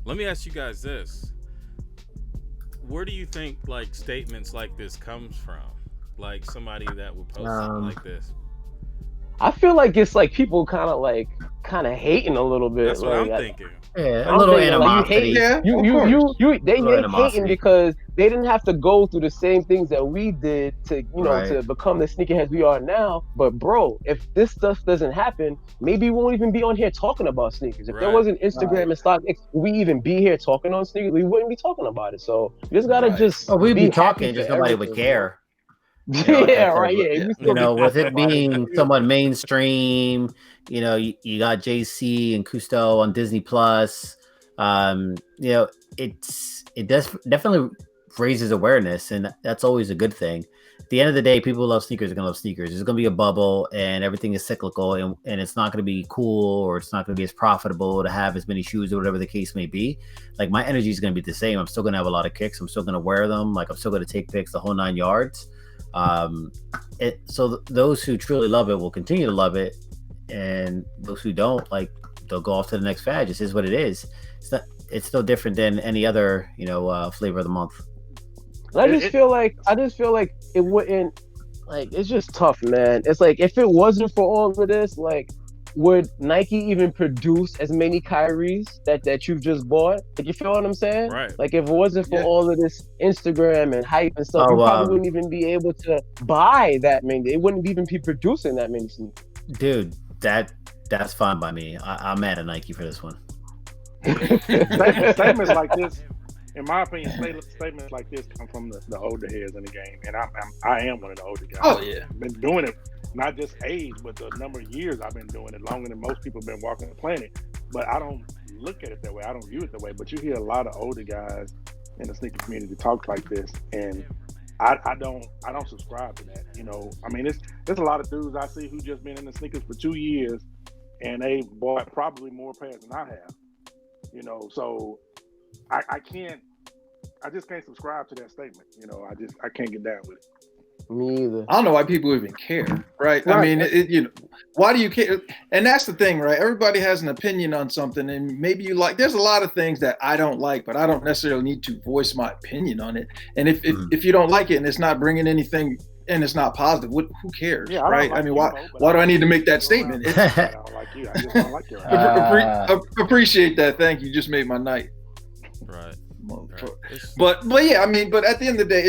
Let me ask you guys this. Where do you think like statements like this comes from? Like somebody that would post something like this? I feel like it's like people kind of hating a little bit. That's what I'm thinking. Yeah, a little animosity. They hating because they didn't have to go through the same things that we did to, you know, to become the sneakerheads we are now. But bro, if this stuff doesn't happen, maybe we won't even be on here talking about sneakers. If there wasn't Instagram and StockX, would we even be here talking on sneakers? We wouldn't be talking about it. So you just gotta just. Oh, we'd be talking, just nobody would care. You know, you know, with it being somewhat mainstream, you know, you got JC and Cousteau on Disney Plus. You know, it definitely raises awareness, and that's always a good thing. At the end of the day, people who love sneakers are gonna love sneakers. There's gonna be a bubble, and everything is cyclical, and it's not gonna be cool, or it's not gonna be as profitable to have as many shoes or whatever the case may be. Like, my energy is gonna be the same. I'm still gonna have a lot of kicks. I'm still gonna wear them. Like, I'm still gonna take pics, the whole 9 yards. So those who truly love it will continue to love it, and those who don't, like, they'll go off to the next fad. Just is what it is. It's no different than any other, you know, flavor of the month. I just feel like it wouldn't, like, it's just tough, man. It's like, if it wasn't for all of this, like, would Nike even produce as many Kyries that you've just bought? Like, you feel what I'm saying? Right. Like, if it wasn't for all of this Instagram and hype and stuff, you probably wouldn't even be able to buy that many. It wouldn't even be producing that many sneakers. Dude, that That's fine by me. I'm mad at Nike for this one. Statements like this, in my opinion, statements like this come from the older heads in the game, and I am one of the older guys. Oh yeah, been doing it not just age, but the number of years I've been doing it, longer than most people have been walking the planet. But I don't look at it that way. I don't view it that way. But you hear a lot of older guys in the sneaker community talk like this, and I don't subscribe to that. You know, I mean, there's a lot of dudes I see who just been in the sneakers for 2 years, and they bought probably more pairs than I have. You know, so I just can't subscribe to that statement. You know, I can't get down with it. Me either. I don't know why people even care, right? I mean, you know, why do you care? And that's the thing, right? Everybody has an opinion on something, and maybe you like. There's a lot of things that I don't like, but I don't necessarily need to voice my opinion on it. And if you don't like it and it's not bringing anything and it's not positive, who cares, right? I mean, why do I need to make that statement? I don't like you. I just don't like you. Appreciate that. Thank you. Just made my night. Right. But yeah, I mean, but at the end of the day,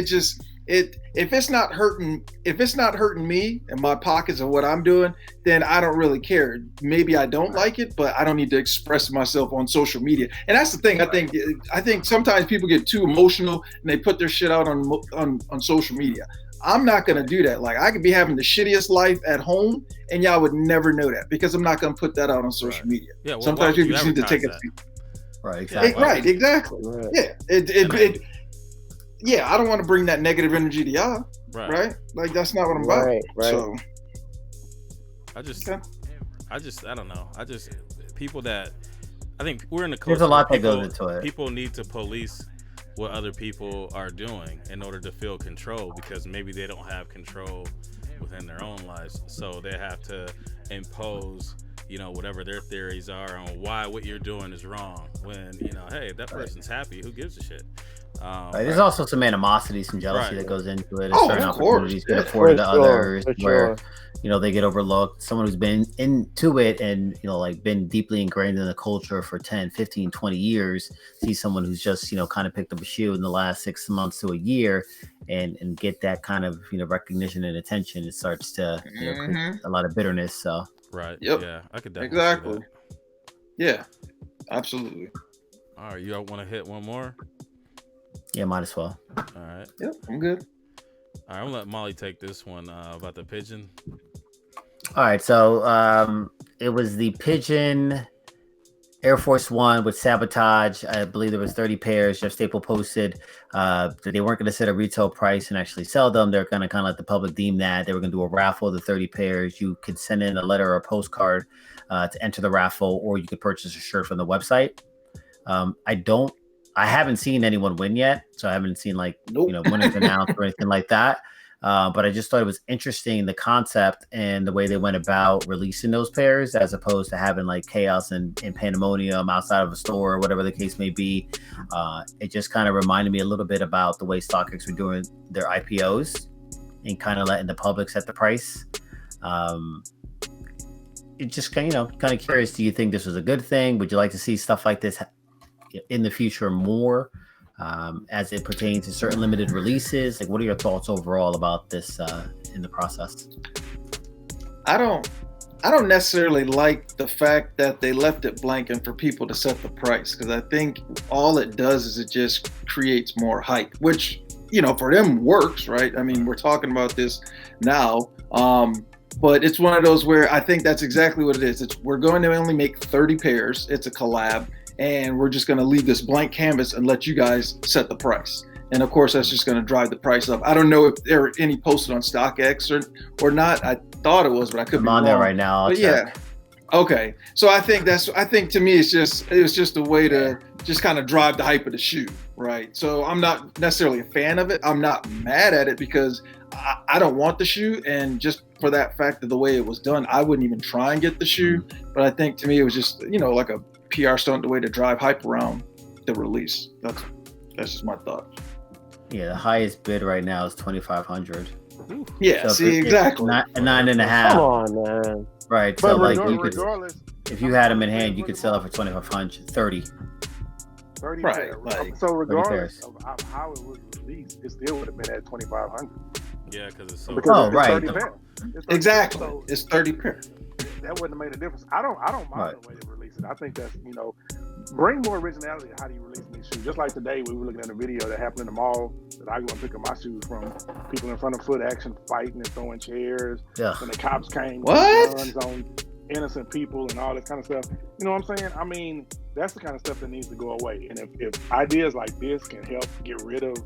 if it's not hurting me and my pockets of what I'm doing, then I don't really care. Maybe I don't like it, but I don't need to express myself on social media. And that's the thing. I think sometimes people get too emotional and they put their shit out on social media. I'm not going to do that. Like, I could be having the shittiest life at home and y'all would never know that because I'm not going to put that out on social media. Yeah, well, sometimes people just need to take it. Right, exactly. Right, exactly. Yeah, yeah, I don't want to bring that negative energy to y'all, right? Like, that's not what I'm about. Right. So, I don't know. People that, I think we're in the culture. There's a lot that goes into it. People need to police what other people are doing in order to feel control, because maybe they don't have control within their own lives. So they have to impose, you know, whatever their theories are on why what you're doing is wrong. When, you know, hey, if that person's happy, who gives a shit? There's also some animosity, some jealousy that goes into it. Oh, certain of course. opportunities get afforded to others where, sure. you know, they get overlooked. Someone who's been into it and, you know, like been deeply ingrained in the culture for 10, 15, 20 years, see someone who's just, you know, kind of picked up a shoe in the last 6 months to a year and get that kind of, you know, recognition and attention. It starts to, you know, create a lot of bitterness. So, right. Yep. Yeah, I could definitely see that. Yeah, absolutely. All right, you all want to hit one more? yeah, might as well. All right. Yep, I'm good. All right, I'm gonna let Molly take this one about the Pigeon. All right, so it was the Pigeon Air Force One with Sabotage. I believe there was 30 pairs. Jeff Staple posted that they weren't going to set a retail price and actually sell them. They're going to kind of let the public deem that. They were going to do a raffle of the 30 pairs. You could send in a letter or a postcard to enter the raffle, or you could purchase a shirt from the website. I haven't seen anyone win yet, so I haven't seen you know, winners announced or anything like that. But I just thought it was interesting, the concept and the way they went about releasing those pairs, as opposed to having like chaos and pandemonium outside of a store or whatever the case may be. It just kind of reminded me a little bit about the way Stockx were doing their IPOs and kind of letting the public set the price. It just kind of curious. Do you think this was a good thing? Would you like to see stuff like this in the future more? As it pertains to certain limited releases? Like, what are your thoughts overall about this in the process? I don't necessarily like the fact that they left it blank and for people to set the price, because I think all it does is it just creates more hype, which, you know, for them works, right? I mean, we're talking about this now, but it's one of those where I think that's exactly what it is. We're going to only make 30 pairs. It's a collab. And we're just going to leave this blank canvas and let you guys set the price. And of course, that's just going to drive the price up. I don't know if there are any posted on StockX or not. I thought it was, but I could be wrong. I'm on there right now. But yeah. Okay. So I think to me, it was just a way to just kind of drive the hype of the shoe. Right. So I'm not necessarily a fan of it. I'm not mad at it because I don't want the shoe. And just for that fact of the way it was done, I wouldn't even try and get the shoe. But I think to me, it was just, you know, like a PR stunt, the way to drive hype around the release. That's just my thought. Yeah, the highest bid right now is 2,500. Yeah, so see, exactly. A 9.5. Come on, man. Right. But So like, regardless, if you had them in hand, you could sell it for 2,500, 30. 30 Right, pairs. like, so regardless pairs. of how it was released, it still would have been at 2,500. Yeah, because it's so. Oh, right. 30 pairs. It's 30 Exactly. pairs. So It's 30 pairs. that wouldn't have made a difference. I don't mind the way they release it. I think that's, bring more originality to how do you release these shoes. Just like today, we were looking at a video that happened in the mall that I go and pick up my shoes from. People in front of Foot Action fighting and throwing chairs. Yeah. And the cops came with guns on innocent people and all this kind of stuff. You know what I'm saying? I mean, that's the kind of stuff that needs to go away. And if ideas like this can help get rid of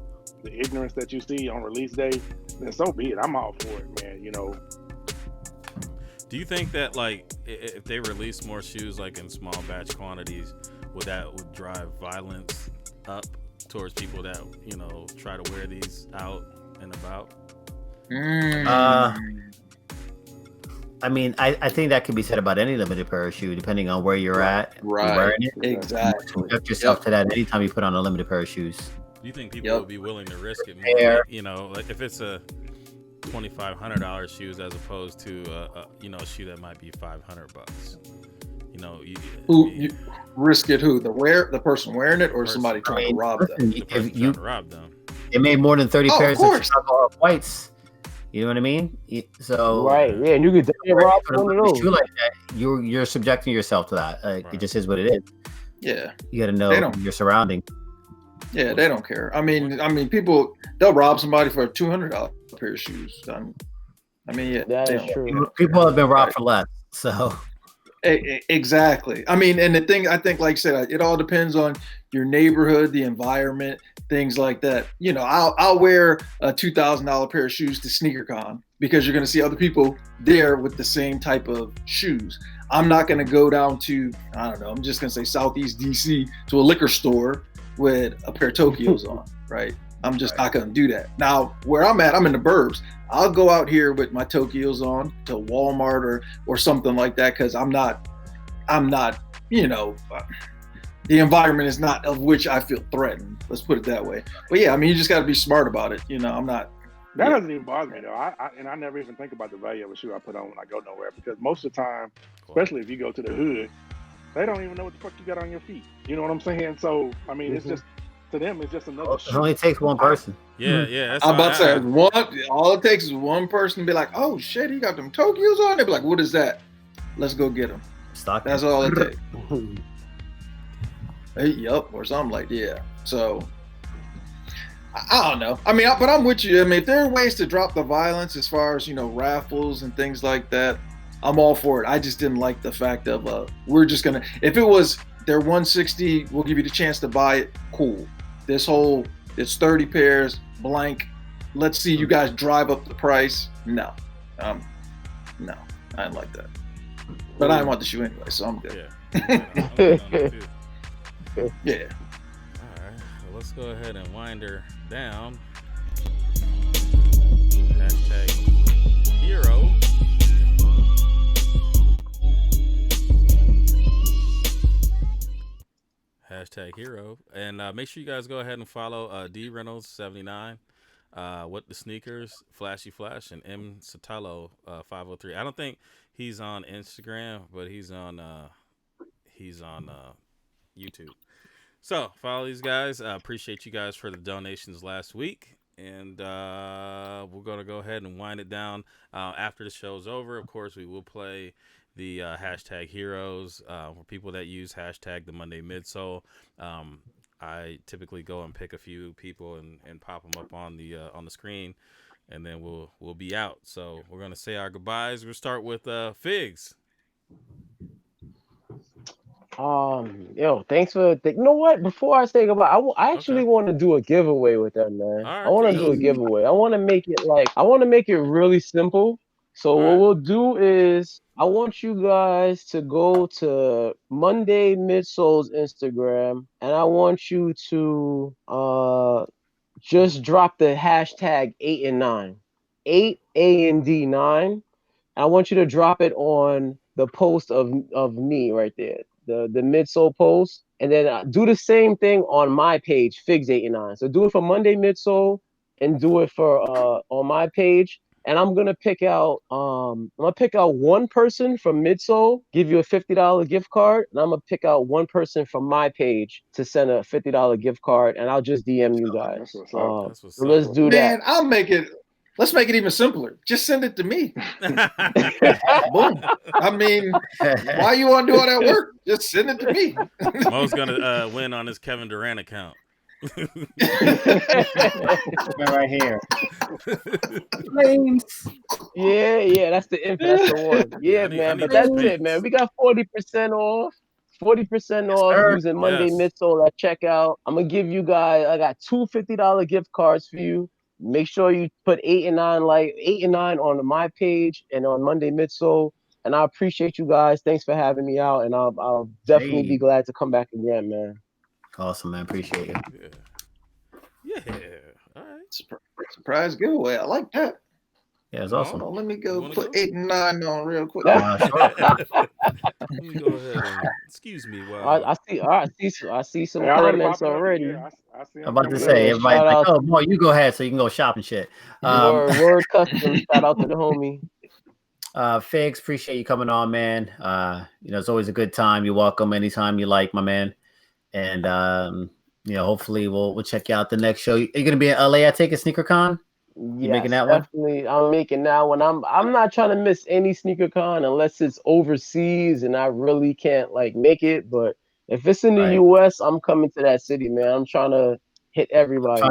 the ignorance that you see on release day, then so be it. I'm all for it, man. Do you think that, like, if they release more shoes, like, in small batch quantities, would drive violence up towards people that, try to wear these out and about? I mean, I think that could be said about any limited pair of shoe, depending on where you're at. Right. Wearing it. Exactly. Subject yourself to that anytime you put on a limited pair of shoes. Do you think people would be willing to risk it more? Like if it's a $2,500 shoes as opposed to a shoe that might be $500. You risk it? Who? The person wearing it, or somebody trying to rob them? If you rob them, it made more than 30 pairs of Chicago whites. You know what I mean? So right, yeah, and you could definitely rob one of those. Shoe like that, you're subjecting yourself to that. It just is what it is. Yeah, you got to know your surrounding. Yeah, they don't care. I mean, people, they'll rob somebody for a $200 pair of shoes. I mean, yeah, that is true. People have been robbed for less, so. Exactly. I mean, and the thing, I think, like I said, it all depends on your neighborhood, the environment, things like that. I'll wear a $2,000 pair of shoes to SneakerCon because you're going to see other people there with the same type of shoes. I'm not going to go down to, I don't know, I'm just going to say Southeast DC to a liquor store with a pair of Tokyos on, right? I'm just not going to do that. Now, where I'm at, I'm in the burbs. I'll go out here with my Tokyos on to Walmart or something like that because I'm not, the environment is not of which I feel threatened. Let's put it that way. But yeah, I mean, you just got to be smart about it. I'm not. That doesn't even bother me though. I never even think about the value of a shoe I put on when I go nowhere because most of the time, especially if you go to the hood, they don't even know what the fuck you got on your feet. You know what I'm saying? So I mean, it's just. To them, it's just another. It only takes one person. Yeah. I'm about to say all it takes is one person to be like, "Oh shit, he got them Tokyos on." They be like, "What is that? Let's go get them." Stock. That's all it takes. Yup, or something like yeah. So I don't know. I mean, but I'm with you. I mean, if there are ways to drop the violence as far as raffles and things like that, I'm all for it. I just didn't like the fact of we're just gonna. If it was they're 160, we'll give you the chance to buy it. Cool. It's 30 pairs, blank. Let's see you guys drive up the price. No, I didn't like that. But I didn't want the shoe anyway, so I'm good. Yeah. All right, well, let's go ahead and wind her down. #hero. #hero. And make sure you guys go ahead and follow D Reynolds 79 with the sneakers, Flashy Flash, and M Sotelo 503. I don't think he's on Instagram, but he's on YouTube. So follow these guys. Appreciate you guys for the donations last week. And we're going to go ahead and wind it down after the show's over. Of course, we will play the #heroes for people that use the Monday Midsole. I typically go and pick a few people and pop them up on the screen, and then we'll be out. So we're gonna say our goodbyes. We'll start with Figs. Thanks for you know what? Before I say goodbye, I actually want to do a giveaway with them, man. All right, I want to do a giveaway. I want to make it really simple. So what we'll do is I want you guys to go to Monday Midsole's Instagram, and I want you to just drop the #8 and 9, 8 A and D 9. I want you to drop it on the post of me right there, the Midsole post, and then do the same thing on my page, Figs 8 and 9. So do it for Monday Midsole and do it for on my page. And I'm gonna pick out one person from Midsole, give you a $50 gift card, and I'm gonna pick out one person from my page to send a $50 gift card, and I'll just DM you guys. That's what's up. So let's do that. Man, I'll make it. let's make it even simpler. Just send it to me. Boom. I mean, why you want to do all that work? Just send it to me. Mo's gonna win on his Kevin Durant account. Right here. Flames. Yeah, that's the one. Yeah, I need man. But those that's it, man. pants. We got 40% off. 40% off sir. using Monday Yes. Midsole at checkout. I'm gonna give you guys. I got two $50 gift cards for you. Make sure you put 8 and 9 on my page and on Monday Midsole. And I appreciate you guys. Thanks for having me out, and I'll definitely be glad to come back again, man. Awesome, man. Appreciate it. Yeah. All right. Surprise giveaway. I like that. Yeah, it's awesome. Hold on, let me You go wanna put go? 8 and 9 on real quick. Let me go ahead and excuse me while I see some They already comments popping up. already. Yeah, I see I'm them about to coming say, up. everybody's Shout like, out. oh, boy, you go ahead so you can go shop and shit. Word custom. Shout out to the homie. Figs, appreciate you coming on, man. It's always a good time. You're welcome anytime you like, my man. And hopefully we'll check you out the next show. Are you gonna be in LA? I take a SneakerCon. You making that one? Definitely. I'm making that one. I'm not trying to miss any sneaker con unless it's overseas and I really can't make it. But if it's in the Right. US, I'm coming to that city, man. I'm trying to hit everybody. I'm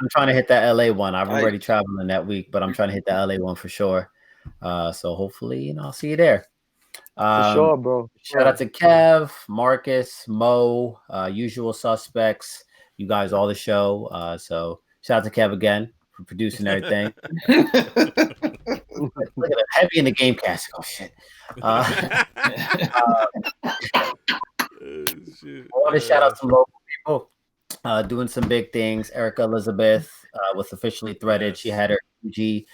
trying to hit that LA one. I've already traveled in that week, but I'm trying to hit the LA one for sure. So hopefully, I'll see you there. For sure, bro. Shout out to Kev, Marcus, Mo, Usual Suspects, you guys, all the show. So shout out to Kev again for producing everything. Look at that, heavy in the game cast. Oh shit. I want to shout out some local people doing some big things. Erica Elizabeth was officially threaded. She had her UG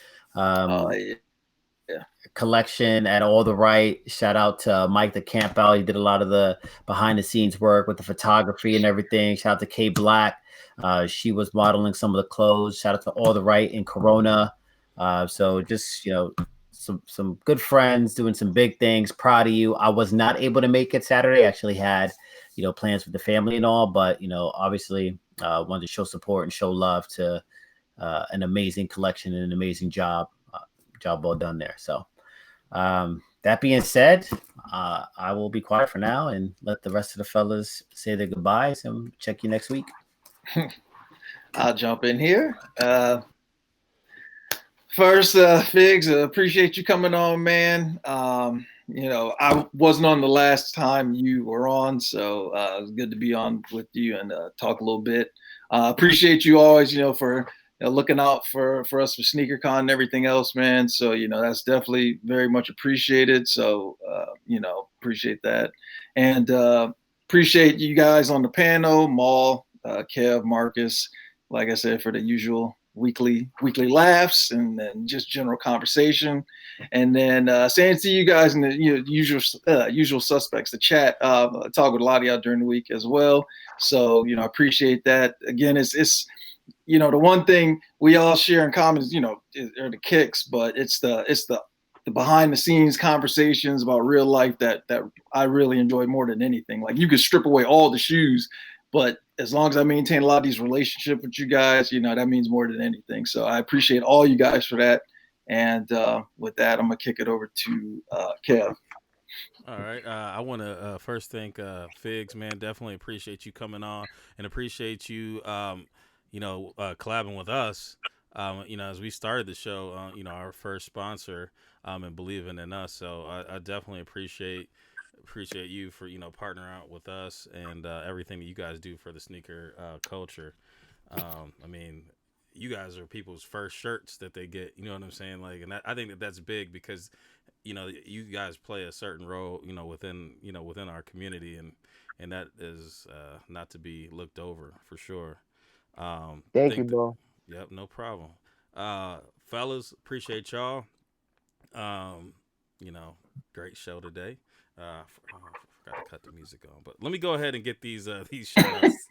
collection at all the right. Shout out to Mike the Camp Out. He did a lot of the behind the scenes work with the photography and everything. Shout out to Kay Black. She was modeling some of the clothes. Shout out to all the right in Corona. So just some good friends doing some big things. Proud of you. I was not able to make it Saturday. I actually had plans with the family and all, but obviously wanted to show support and show love to an amazing collection and an amazing job well done there. So that being said, I will be quiet for now and let the rest of the fellas say their goodbyes and check you next week. I'll jump in here. First, Figs, appreciate you coming on, man. I wasn't on the last time you were on, so it was good to be on with you and talk a little bit. Appreciate you always, for looking out for us for SneakerCon and everything else, man. So, that's definitely very much appreciated. So, appreciate that. And appreciate you guys on the panel, Maul, Kev, Marcus, like I said, for the usual weekly laughs and then just general conversation. And then saying to you guys in the usual suspects, the chat, talk with a lot of y'all during the week as well. So, I appreciate that. Again, it's the one thing we all share in common is, are the kicks, but it's the behind the scenes conversations about real life that I really enjoy more than anything. Like, you could strip away all the shoes, but as long as I maintain a lot of these relationships with you guys, that means more than anything. So I appreciate all you guys for that. And with that, I'm gonna kick it over to Kev. All right. I want to first thank Figs, man. Definitely appreciate you coming on and appreciate you, collabing with us. As we started the show, our first sponsor, and believing in us. So I definitely appreciate you for partnering out with us and everything that you guys do for the sneaker culture. You guys are people's first shirts that they get. You know what I'm saying? And I think that's big because you guys play a certain role within our community, and that is not to be looked over for sure. Thank you, bro. Yep, no problem. Fellas, appreciate y'all. Great show today. I forgot to cut the music on, but let me go ahead and get these shout-outs.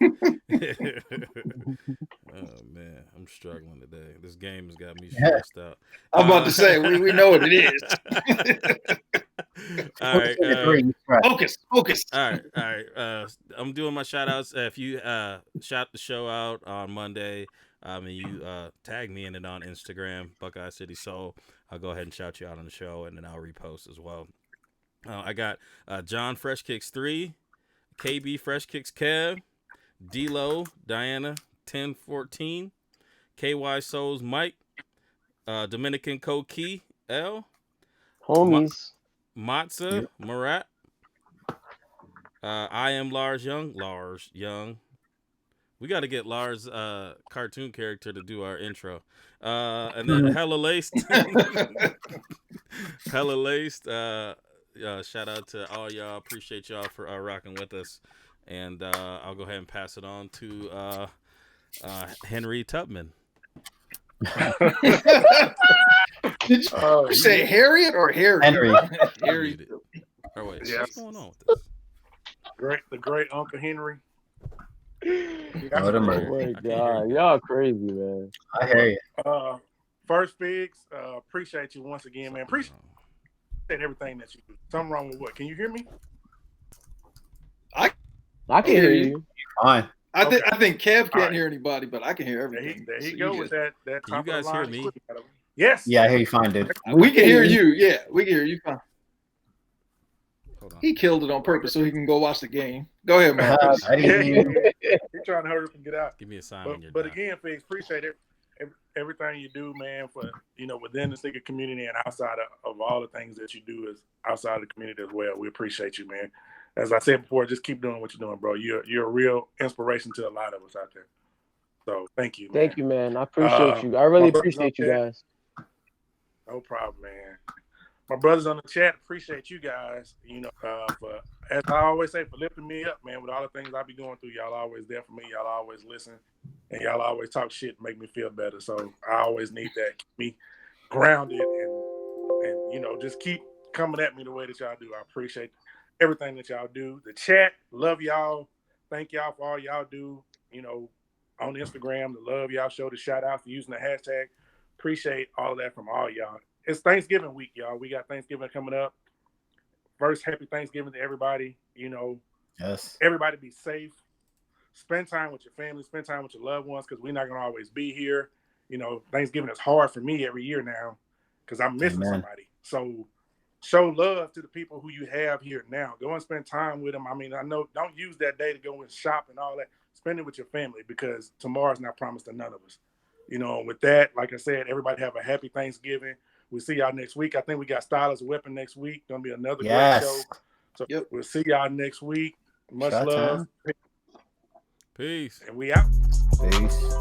Oh man, I'm struggling today. This game has got me stressed out. I'm about to say we know what it is. All right, focus. All right. I'm doing my shout outs. If you shout the show out on Monday, And you tag me in it on Instagram, Buckeye City Soul. I'll go ahead and shout you out on the show, and then I'll repost as well. I got John Fresh Kicks 3, KB Fresh Kicks Kev, D-Lo, Diana 1014, KY Souls Mike, Dominican Co Key L, Homies. Matza Marat, I am Lars Young. We got to get Lars cartoon character to do our intro. And then Hella Laced. Hella Laced. Shout out to all y'all. Appreciate y'all for rocking with us. And I'll go ahead and pass it on to Henry Tubman. Did you say Harriet or Harry? Henry. Harry. Oh, wait. Yes. What's going on with this? The great Uncle Henry. Oh, them Oh my God, y'all crazy, man. I hear you. First Figs, appreciate you once again, man. Appreciate everything that you do. Something wrong with what? Can you hear me? I can hear you. Fine. I think Kev can't hear anybody, but I can hear everything. There he So go you with just- that. Can you guys hear me? Yes. Yeah, I hear you fine, dude. We can hear you. Yeah, we can hear you fine. Hold on. He killed it on purpose so he can go watch the game. Go ahead, man. I didn't hear you. He's trying to hurry up and get out. Give me a sign when you're But done. again, Figs, appreciate it. Everything you do, man, for within the sneaker community and outside of all the things that you do is outside of the community as well. We appreciate you, man. As I said before, just keep doing what you're doing, bro. You're a real inspiration to a lot of us out there. So thank you, man. Thank you, man. I appreciate you. I really appreciate you guys. No problem, man. My brothers on the chat, appreciate you guys. For, as I always say, for lifting me up, man. With all the things I be going through, y'all always there for me. Y'all always listen, and y'all always talk shit to make me feel better. So I always need that, keep me grounded, and just keep coming at me the way that y'all do. I appreciate everything that y'all do. The chat, love y'all. Thank y'all for all y'all do. On Instagram, the love y'all show, the shout out for using the hashtag. Appreciate all of that from all y'all. It's Thanksgiving week, y'all. We got Thanksgiving coming up. First, happy Thanksgiving to everybody. Yes. Everybody be safe. Spend time with your family. Spend time with your loved ones because we're not going to always be here. Thanksgiving is hard for me every year now because I'm missing somebody. So show love to the people who you have here now. Go and spend time with them. I mean, I know don't use that day to go and shop and all that. Spend it with your family because tomorrow's not promised to none of us. With that, like I said, everybody have a happy Thanksgiving. We'll see y'all next week. I think we got Stylist Weapon next week. Gonna be another great show. So we'll see y'all next week. Much love. Peace. And we out. Peace.